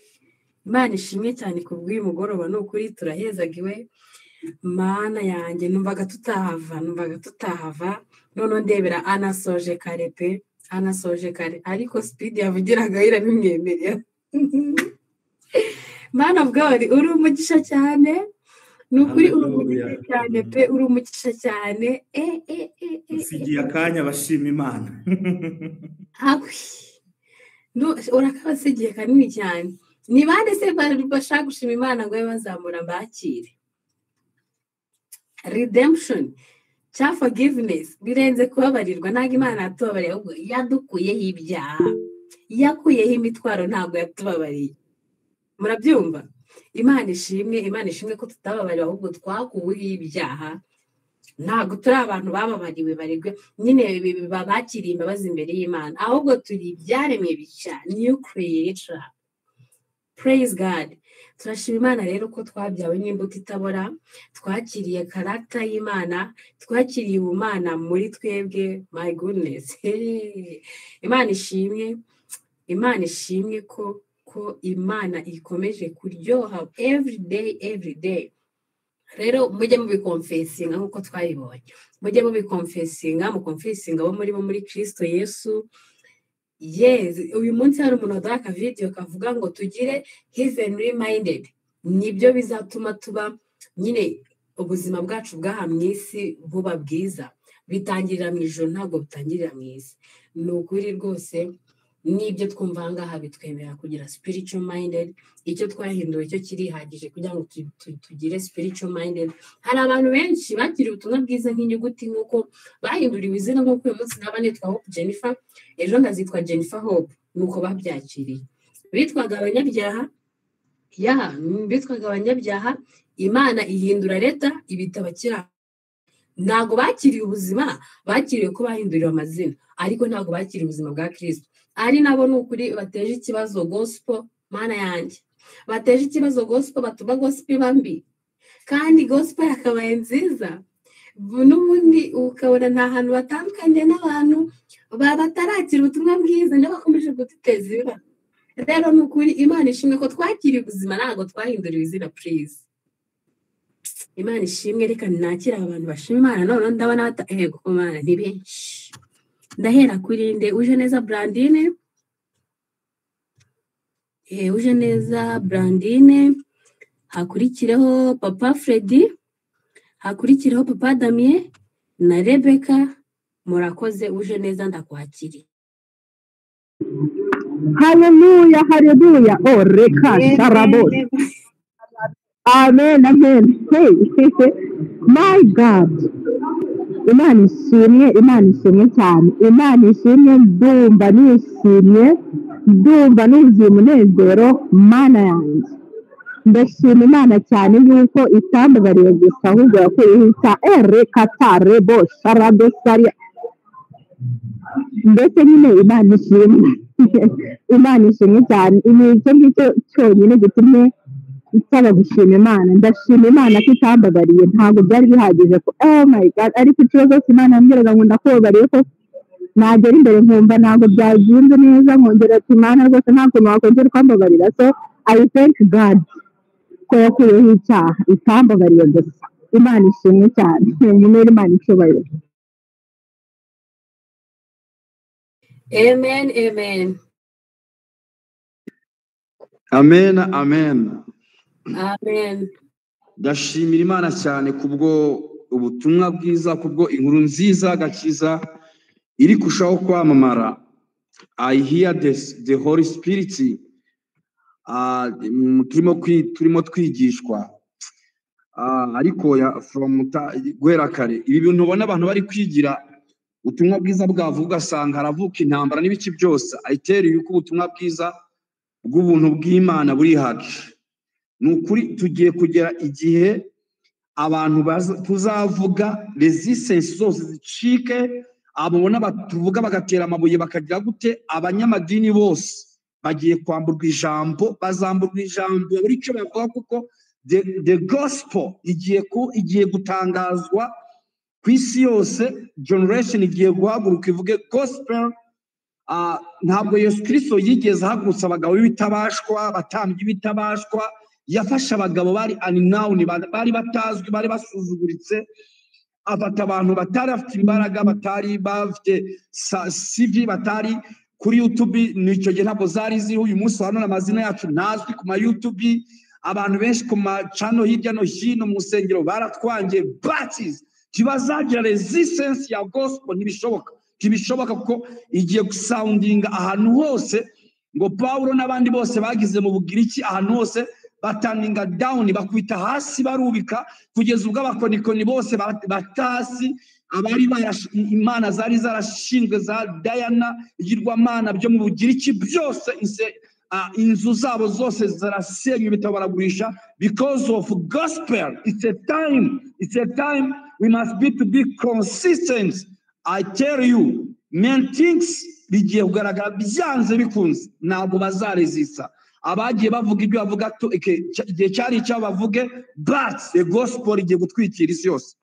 Imana ishimwe cyane kubw'uyu mugoroba n'ukuri turahezagiwe. Mana yanjye numvaga tutahava none ndebera anasoje kare pe anasoje kare ariko speed yavugiraga irabimwemerera. Mana bwari uri umugisha cyane nukuri uri umugisha cyane pe uri umugisha cyane sigiye akanya bashima Imana. Urakabasigiye kanini cyane. Ni bande se bashaka gushima Imana ngo bazamura mbakire. Redemption cha forgiveness birenze kubabarirwa ntago Imana yatubabariye ahubwo yadukuyeho ibyaha yakuyeho imitwaro ntago yatubabariye. Murabyumva? Imana ishimwe ko tutababariye ahubwo twakuweho ibyaha. Ntago turi abantu bababariwe baregwe nyine babakiriye imbabazi imbere y'Imana ahubwo turi ibyaremwe bishya new creator. praise God. Turashima Imana rero ko twabyawe n'imbuto itabora, twakiriye karagita y'Imana, twakiriye ubumana muri twebwe. My goodness. Imana ishimwe ko Imana ikomeje kuryoha every day. Rero mujye mubikonfesinga nk'uko twayibonye, mujye mubikonfesinga, mukonfesinga abo muri Kristo Yesu. Yes, uyu munsi hari umuntu waduha akavidiyo kavuga ngo tugire heavenly minded. Nibyo bizatuma tuba nyine ubuzima bwacu bw'aha mu isi buba bwiza, bitangirira mu ijoro ntabwo bitangirira mu isi. Ni ukuri rwose, nibyo twumva aha ngaha bitwemera kugira spiritual minded. Icyo twahinduwe cyo kirihagije kugira ngo tugire spiritual minded. Hari abantu benshi bakiriye ubutumwa bwiza nk'inyuguti, nk'uko bahinduriwe izina, nk'uko uyu munsi naba nitwa Hope Jennifer, ejo nkazitwa Jennifer Hope. Nuko babyakiriye. Bitwaga abanyabyaha, Imana ihindura leta ibitaba kira. Ntabwo bakiriye ubuzima, bakiriye ko bahinduriwe amazina, ariko ntabwo bakiriye ubuzima bwa Kristo. Ari nabo ni ukuri bateje ikibazo gospel. Mana yanjye, bateje ikibazo gospel, batuma gospel bambi kandi gospel yakabaye nziza. N'ubundi ukabona nta hantu batandukanye n'abantu batarakira ubutumwa bwiza, n'abakomeje gututeza ibibazo. Rero ni ukuri Imana ishimwe ko twakiriye ubuzima, ntabwo twahinduriwe izina. Please, Imana ishimwe. Reka nakira abantu bashima Imana. None ndabona yego ko Imana ni benshi. Ndahera kuri nde uje neza Brandine. Uje neza Brandine, hakurikireho Papa Freddy, hakurikireho Papa Damien na Rebecca. Murakoze, uje neza ndakwakiriye. Hallelujah. Oh, reka sharabo. Amen. Hey. My God. Imana ishimwe cyane. Imana ishimwe, ndumva nuzuye umunezero. Mana yanjye, ndashima Imana cyane yuko itambabariye gusa, ahubwo yakuyeho ita rekatarebo sharadosaria. Mbese nyine Imana ishimwe cyane. Icyo ngicyo cyonyine gitumye isaba gushima Imana. Ndashima Imana ko itambabariye, ntabwo byari bihagije ko oh my God, ariko ikibazo Imana yambwiraga ngo ndakubabariye ko nagera imbere nkumva ntabwo byagenze neza, nkongera ati Imana rwose nta kuntu wakongera ukambabarira. So I thank God ko yakuyeho icyaha, itambabariye gusa. Imana ishimwe cyane. Munere Imana icyubahiro. Amen. Ndashimira Imana cyane kubwo ubutumwa bwiza, kubwo inkuru nziza y'agakiza iri kushaho kwamamara. I hear the Holy Spirit turimo twigishwa, ariko guhera kare ibi bintu ubona abantu bari kwigira ubutumwa bwiza bwavuga, ugasanga haravuka intambara n'ibiki byose. I tell you ko ubutumwa bwiza bw'ubuntu bw'Imana burihagije. Ni ukuri tugiye kugera igihe abantu tuzavuga resistance zose zicike, ababona batuvuga bagatera amabuye bakagira gute, abanyamadini bose bagiye kwamburwa ijambo, bazamburwa ijambo buri cyo bavuga, kuko the gospel igiye gutangazwa ku isi yose. Generation igiye guhaguruka ivuge gospel. Ntabwo Yesu Kristo yigeze ahagurutsa abagabo b'ibitabashwa, batambye ibitabashwa. Yafashe abagabo bari unknown, bari batazwi, bari basuzuguritse, afata abantu batari bafite imbaraga, batari bafite CV, batari kuri YouTube. Nicyo gihe ntabwo zari ziriho. Uyu munsi hano amazina yacu ntazwi ku ma YouTube. Abantu benshi ku ma channel hirya no hino mu nsengero baratwangiye, baptize. Kibazagira resistance ya gospel ntibishoboka kuko igiye gusoundinga ahantu hose, ngo Paulo n'abandi bose bagize mu Bugiriki, ahantu hose batanninga down, bakwita hasi barubika, kugeza ubwo abakonikoni bose batasi. Abari imana zari zarashinzwe za Diana, igirwamana byo mu Bugiriki byose, inzu zabo zose zarasenywe, ibitabo baragurisha because of gospel. It's a time we must be consistent. I tell you, men things bigiye kugaragara byanze bikunze, ntabwo bazaresista. abagiye bavuga ibyo bavuga igihe cyari icyo bavuge, but the gospel igiye gutwikira isi yose.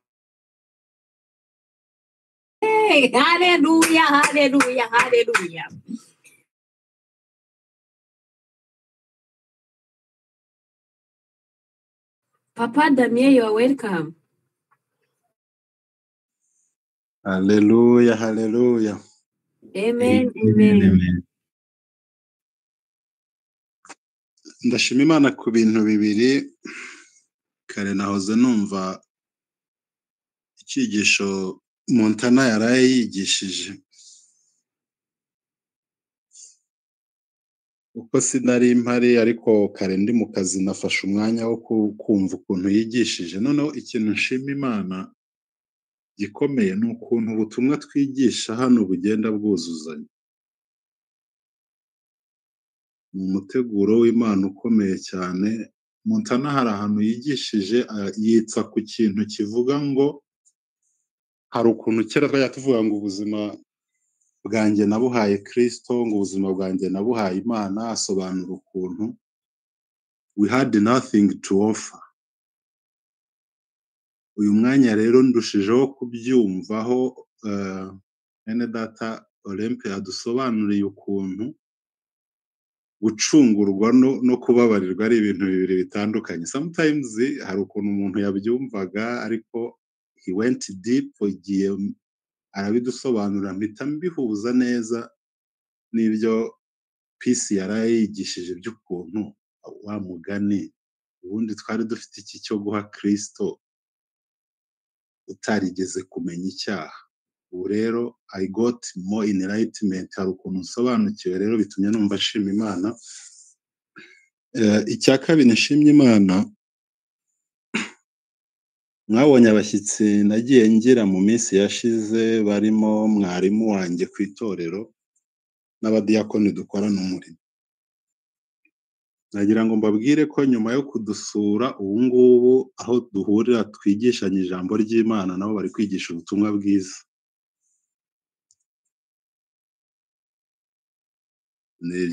Hey, hallelujah, hallelujah, hallelujah. Papa Damien, you are welcome. Hallelujah, hallelujah. Amen, amen. Ndashima Imana ku bintu bibiri. Kare nahoze numva icyigisho Montana yaraye yigishije. Uko sinari mpari ariko kare ndi mu kazi nafashe umwanya wo kumva ukuntu yigishije. Noneho ikintu nshima Imana gikomeye ni ukuntu ubutumwa twigisha hano bugenda bwuzuzanya. Mu muteguro w'Imana ukomeye cyane. Montana hari ahantu yigishije yitsa ku kintu kivuga ngo hari ukuntu kera yatuvuga ngo ubuzima bwanjye nabuhaye Kristo, ngo ubuzima bwanjye nabuhaye Imana, asobanura ukuntu we had nothing to offer. Uyu mwanya rero ndushijeho kubyumvaho ene data Olympia adusobanuriye ukuntu gucungurwa no kubabarirwa ari ibintu bibiri bitandukanye. Sometimes hari ukuntu umuntu yabyumvaga ariko he went deep, igiye arabidusobanura mpita mbihuza neza n'ibyo Peace yaraye yigishije by'ukuntu wa mugani ubundi twari dufite iki cyo guha Kristo utarigeze kumenya icyaha. Ubu rero I got more enlightenment, hari ukuntu nsobanukiwe rero bitumye numva nshima Imana. Icya kabiri nshimye Imana, mwabonye abashyitsi nagiye ngira mu minsi yashize barimo mwarimu wanjye ku itorero n'abadiyakoni dukorana umurimo. Nagira ngo mbabwire ko nyuma yo kudusura ubu ngubu aho duhurira twigishanya ijambo ry'Imana nabo bari kwigisha ubutumwa bwiza.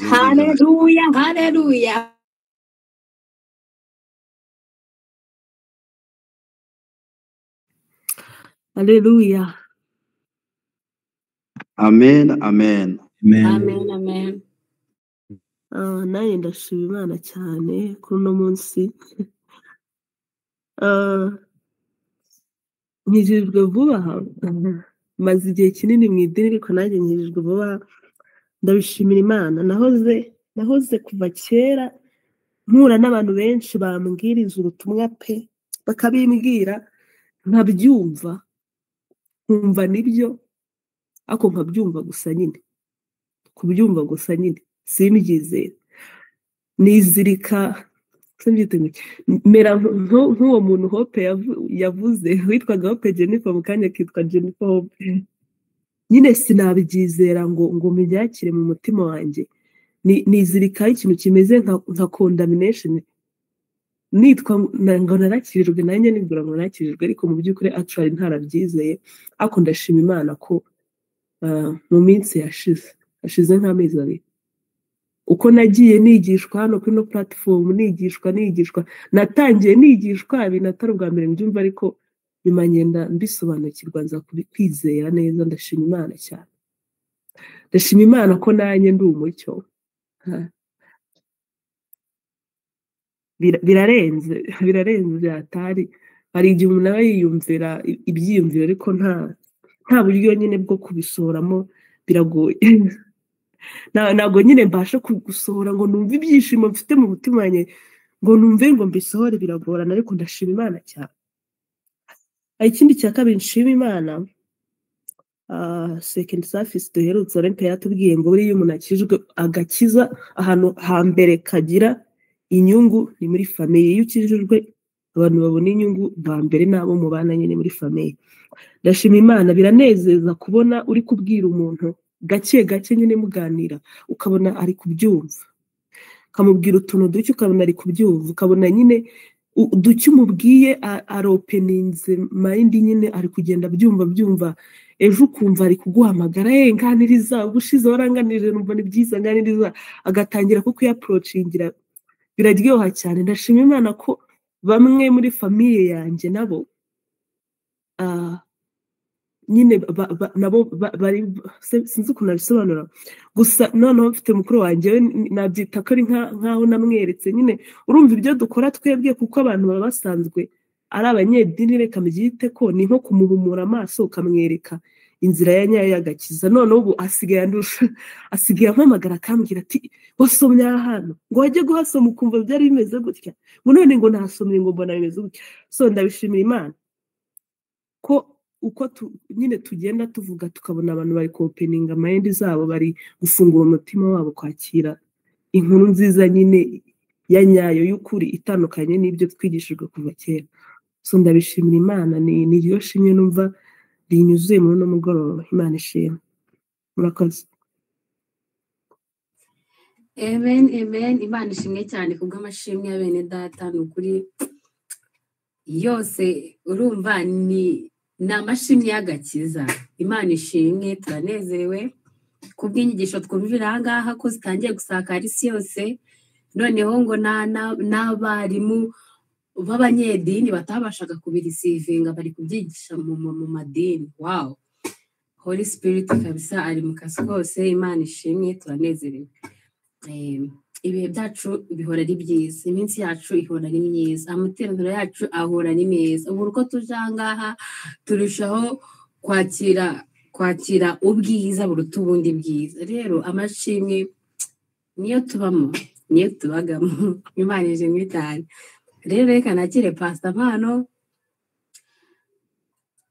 Hallelujah, hallelujah. Hallelujah. Amen, amen. Amen, amen. Nanjye ndashima Imana cyane kuri uno munsi. Nkijijwe vuba, maze igihe kinini mu idini ariko nanjye nkijijwe vuba. Ndabishimira Imana. Nahoze kuva kera mpura n'abantu benshi bambwiriza ubutumwa pe, bakabimbwira nkabyumva, nkumva nibyo, ako nkabyumva gusa nyine, kubyumva gusa nyine simbyizera. Nizirika mera nk'uwo muntu Hope yavuze witwaga Hope Jennifer, mu kanya kitwa Jennifer Hope. Nyine sinabyizera ngo mbyakire mu mutima wanjye. Nizirikaho ikintu kimeze nka condemnation, nitwa ngo narakirijwe, nanjye nibwira ngo narakirijwe, ariko mu by'ukuri actually ntarabyizeye. Ako ndashima Imana ko mu minsi yashize nk'amezi abiri, uko nagiye nigishwa hano kuri no platform, nigishwa natangiye nigishwa ibintu atari ubwa mbere mbyumva, ariko nyuma ngenda mbisobanukirwa nza kwizera neza. Ndashima Imana cyane. Ndashima Imana ko nanjye ndi umucyo. Birarenze byatari. Hari igihe umuntu aba yiyumvira ibyiyumviro ariko nta buryo nyine bwo kubisohoramo, biragoye. Ntabwo nyine mbasha gusohora ngo numve ibyishimo mfite mu mutima wanjye, ngo numve ngo mbisohore, biragorana, ariko ndashima Imana cyane. Ikindi cya kabiri nshima Imana, second service duherutse Olympia yatubwiye ngo buriya umuntu akijwe agakiza ahantu hambere kagira inyungu ni muri famiye. Iyo ukijijwe abantu babona inyungu ba mbere nabo mubana nyine muri famiye. Ndashima Imana, biranezeza kubona uri kubwira umuntu gake nyine muganira, ukabona ari kubyumva, ukamubwira utuntu duke ukabona ari kubyumva, ukabona nyine duke umubwiye aropeninze mind, nyine ari kugenda byumva ejo ukumva ari kuguhamagara nganiriza ubushize waranganirije numva ni byiza nganiriza agatangira kuko yaproachingira biraryoha cyane. Ndashima Imana ko bamwe muri famiye yanjye nabo nyine nabo bari sinzi ukuntu nabisobanura, gusa noneho mfite mukuru wanjye we nabyita ko ari nkaho namweretse nyine urumva ibyo dukora twebwe kuko abantu baba basanzwe ari abanyedini, reka mbyite ko ni nko kumuhumura amaso ukamwereka inzira ya nyayo y'agakiza. Noneho ubu asigaye ampamagara akambwira ati wasomye hano ngo wajye guhasoma ukumva byari bimeze gutya, ngo none ngo ntasomye ngo mbona bimeze gutya. So ndabishimira Imana ko uko nyine tugenda tuvuga tukabona abantu bari opening mind zabo, bari gufungura umutima wabo kwakira inkuru nziza nyine ya nyayo y'ukuri itandukanye n'ibyo twigishijwe kuva kera. So ndabishimira Imana, ni ryo shimwe numva rinyuzuye muri no mugoroba. Imana ishimwe. Murakoze. Amen, amen. Imana ishimwe cyane kubw'amashimwe ya bene data, ni ukuri yose urumva ni amashimwe y'agakiza. Imana ishimwe, turanezerewe kubw'inyigisho twumvira aha ngaha ko zitangiye gusakara isi yose, noneho ngo n'abarimu b'abanyedini batabashaga kubirisivinga bari kubyigisha mu madini. Wow, Holy Spirit kabisa ari mu kazi kose. Imana ishimwe, turanezerewe. Ibihe byacu bihora ari byiza, iminsi yacu ihora ari myiza, amateraniro yacu ahora ari meza. Ubu uko tuje aha ngaha turushaho kwakira ubwiza buruta ubundi bwiza. Rero amashimwe niyo tubamo, niyo tubagamo. Imana ishimwe cyane. Rero reka nakire Pastor Mpano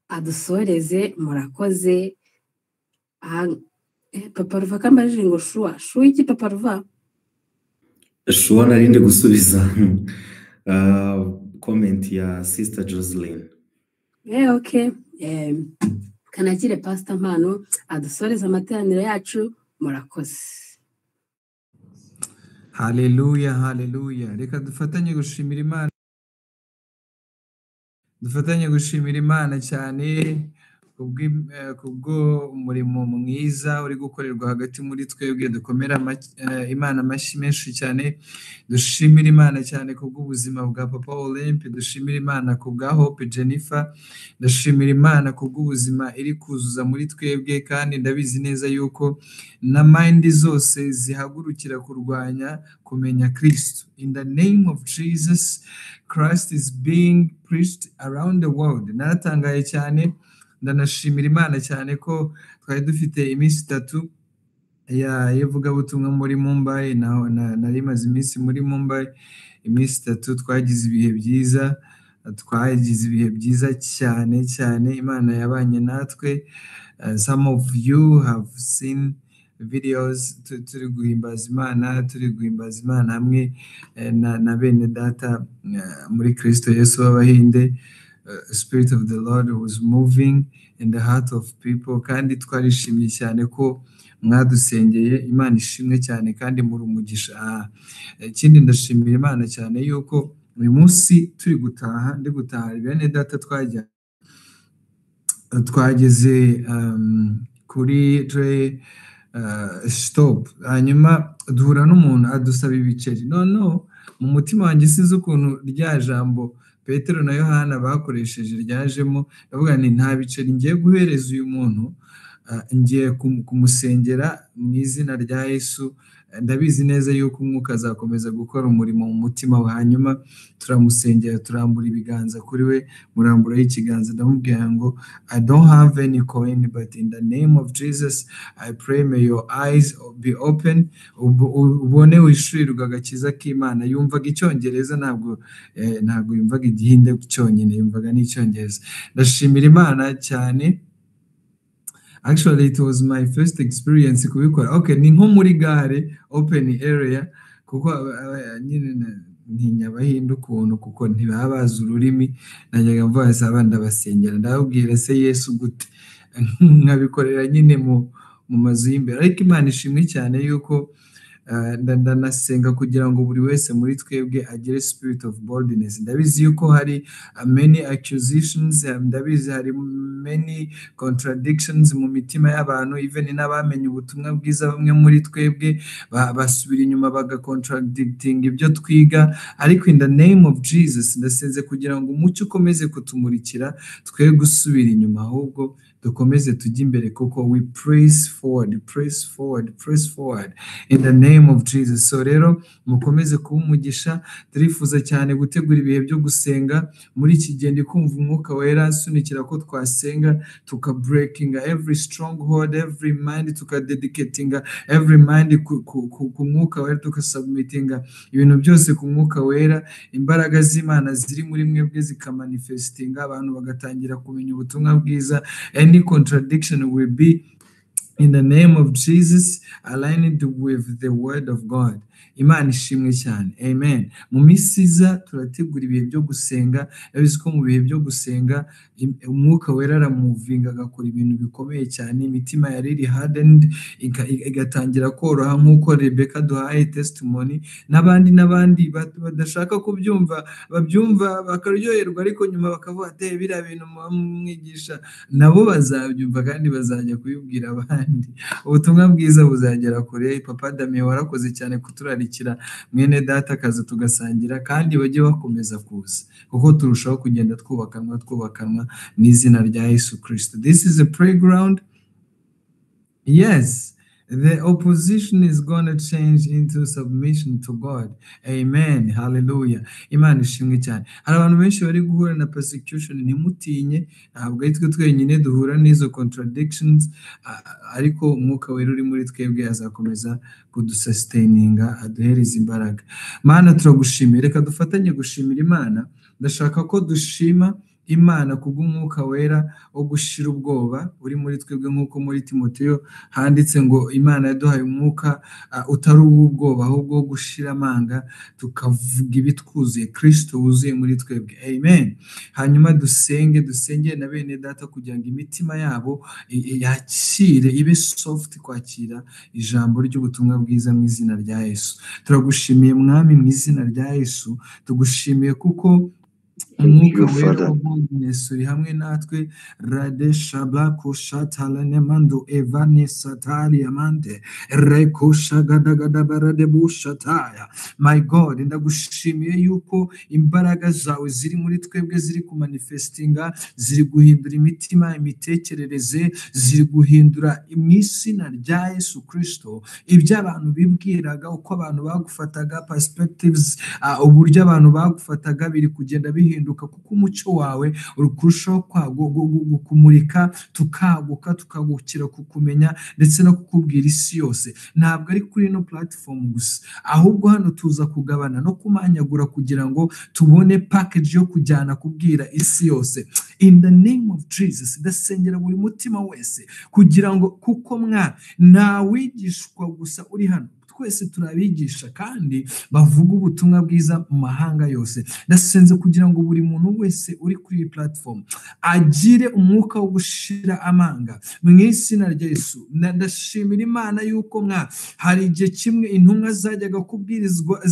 adusoreze. Murakoze. Papa Ruva kambajije ngo shuwa iki Papa Ruva? Shuwa narinde gusubiza comment ya Sister Jocelyn. Okay. Kanakire Pastor Mpano adusoreze amateraniro yacu. Murakoze. Haleluya, haleluya. Reka dufatanye gushimira Imana cyane kubwo umurimo mwiza uri gukorerwa hagati muri twebwe. Dukomera Imana amashyi menshi cyane. Dushimira Imana cyane kubw'ubuzima bwa Papa Olympe, dushimira Imana kubwa Hope Jennifer, ndashimira Imana kubw'ubuzima iri kuzuza muri twebwe, kandi ndabizi neza yuko na mind zose zihagurukira kurwanya kumenya Kristo. In the name of Jesus, Christ is being preached around the world. Naratangaye cyane, ndanashimira Imana cyane ko twari dufite iminsi 3 y'ivugabutumwa muri Mumbai. Nari maze iminsi muri Mumbai, iminsi 3 twagize ibihe byiza cyane. Imana yabanye natwe. Some of you have seen videos turi guhimbaza Imana hamwe na bene data muri Kristo Yesu w'Abahinde. Spirit of the Lord was moving in the heart of people, kandi twarishimye cyane ko mwadusengeye. Imana ishimwe cyane kandi muri umugisha. Ikindi ndashimira Imana cyane yuko uyu munsi turi gutaha bene data twageze kuri tray stop, hanyuma duhura n'umuntu adusaba ibiceri. No, mu mutima wanjye sinzi ukuntu rya jambo Petero na Yohana bakoresheje ryajemo. Ndavuga nti nta biceri ngiye guhereza uyu muntu, ngiye kumusengera mu izina rya Yesu. Ndabizi neza yuko umwuka azakomeza gukora umurimo mu mutima we. Hanyuma turamusengera, turambura ibiganza kuri we, muramburaho ikiganza, ndamubwira ngo I don't have any coin, but in the name of Jesus I pray may your eyes be open, ubone wishurirwa agakiza k'Imana. Yumvaga icyongereza, ntabwo yumvaga igihinde cyonyine, yumvaga n'icyongereza. Ndashimira Imana cyane. Actually, it was my first experience kubikora. Okay, ni nko muri gare, open area, kuko nyine ntinya Abahinde ukuntu, kuko ntibaba bazi ururimi. Najyaga mvuga saba ndabasengera, ndababwira se Yesu gute, nkabikorera nyine mu mazu y'imbere. Ariko Imana ishimwe cyane yuko ndanasenga kugira ngo buri wese muri twebwe agire spirit of boldness. Ndabizi yuko hari many accusations, ndabizi hari many contradictions mu mitima y'abantu, even n'abamenye ubutumwa bwiza bamwe muri twebwe basubira inyuma bagacontradicting ibyo twiga, ariko in the name of Jesus ndasenze kugira ngo umucyo ukomeze kutumurikira, twe gusubira inyuma, ahubwo dukomeze tujye imbere, kuko we press forward in the name of Jesus. So rero mukomeze kuba umugisha. Turifuza cyane gutegura ibihe byo gusenga. Muri iki gihe ndi kumva umwuka wera asunikira ko twasenga tukabreakinga every stronghold, every mind, tukadedicatinga every mind ku mwuka wera, tukasubmitinga ibintu byose ku mwuka wera. Imbaraga z'Imana ziri muri mwebwe zikamanifestinga, abantu bagatangira kumenya ubutumwa bwiza. Any contradiction will be, in the name of Jesus, aligned with the word of God. Imana ishimwe cyane. Amen. Mu misiza turategura ibihe byo gusenga. Yabizi ko mu bihe byo gusenga umwuka wera aramuvinga agakora ibintu bikomeye cyane. Imitima yari iri hardened igatangira koroha, nk'uko Rebecca duhaye testimony, n'abandi badashaka kubyumva babyumva bakaryoherwa, ariko nyuma bakavuga ati biriya bintu mwigisha, nabo bazabyumva kandi bazajya kubibwira abandi. Ubutumwa bwiza buzagera kure. Papa Damien warakoze cyane kuturarikira mwene data akaza tugasangira, kandi bajye bakomeza kuza, kuko turushaho kugenda twubakanwa n'izina rya Yesu Kristo. This is a playground. Yes, the opposition is going to change into submission to God. Amen. Hallelujah. Imana ishimwe cyane. Hari abantu benshi bari guhura na persecution, ntimutinye, ntabwo ari twe twenyine duhura n'izo contradictions, ariko umwuka wera uri muri twebwe azakomeza kudusustaininga, aduhereza imbaraga. Mana turagushimira, reka dufatanye gushimira Imana. Ndashaka ko dushima Imana kubw'umwuka wera wo gushira ubwoba uri muri twebwe, nk'uko muri Timoteyo handitse ngo Imana yaduhaye umwuka utari uw'ubwoba, ahubwo wo gushira amanga, tukavuga ibitwuzuye, Kristo wuzuye muri twebwe. Amen. Hanyuma dusenge na bene data kugira ngo imitima yabo yakire, ibe soft kwakira ijambo ry'ubutumwa bwiza mu izina rya Yesu. Turagushimiye Mwami mu izina rya Yesu, tugushimiye kuko umwuka wera w'ubuntu uri hamwe natwe. Rade shablako shatalane mando evane satari amande reko shagadagada barade bushataya. My God, ndagushimiye yuko imbaraga zawe ziri muri twebwe, ziri kumanifestinga, ziri guhindura imitima, imitekerereze, ziri guhindura izina rya Yesu Kristo ibyo abantu bibwiraga, uko abantu bagufataga, perspectives, uburyo abantu bagufataga biri kugenda bihinduka, kuko umucyo wawe urukurushaho kumurika, tukaguka, tukagukira kukumenya ndetse no kukubwira isi yose. Ntabwo ari kuri no platform gusa, ahubwo hano tuza kugabana no kumanyagura kugira ngo tubone package yo kujyana kubwira isi yose. In the name of Jesus, ndasengera buri mutima wese kugira ngo, kuko nta wigishwa gusa uri hano, twese turabigisha kandi bavuga ubutumwa bwiza mu mahanga yose. Ndasenze kugira ngo buri muntu wese uri kuri iyi platform agire umwuka wo gushira amanga mu izina rya Yesu. Ndashimira Imana yuko hari igihe kimwe intumwa zajyaga kubwirizwa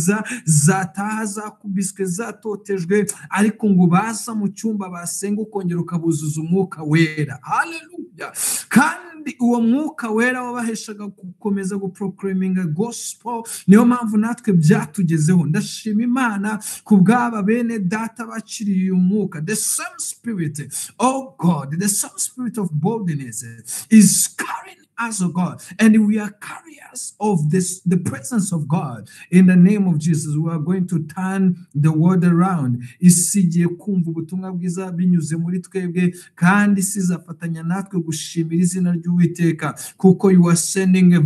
zataha zakubiswe, zatotejwe, ariko ngo baza mu cyumba basenga ukongera ukabuzuza umwuka wera. Hallelujah. Kandi uwo mwuka wera wabaheshaga gukomeza guproclaiminga gospel. Niyo mpamvu natwe byatugezeho. Ndashima Imana kubw'aba bene data bakiriye uyu mwuka. The same spirit, oh God, the same spirit of boldness is carrying us, oh God, and we are carriers of the presence of God. In the name of Jesus, we are going to turn the world around. Isi igiye kumva ubutumwa bwiza binyuze muri twebwe, kandi sizafatanya natwe gushimira izina ry'Uwiteka, kuko you are sending a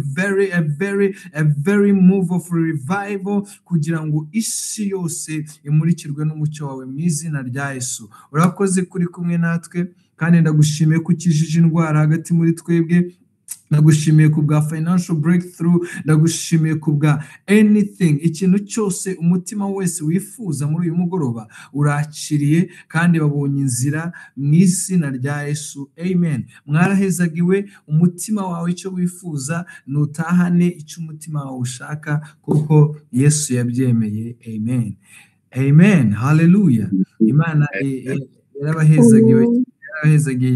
very move of revival kugira ngo isi yose imurikirwe n'umucyo wawe mu izina rya Yesu. Urakoze kuri kumwe natwe, kandi ndagushimiye ko ukijije indwara hagati muri twebwe. ndagushimiye ku bwa financial breakthrough, ndagushimiye ku bwa anything, ikintu cyose umutima wese wifuza muri uyu mugoroba urakiriye kandi babonye inzira mu izina rya Yesu, amen. Mwarahezagiwe, umutima wawe icyo wifuza nutahane icyo umutima wawe ushaka, kuko Yesu yabyemeye, amen, amen, hallelujah. Imana yarabahezagiwe.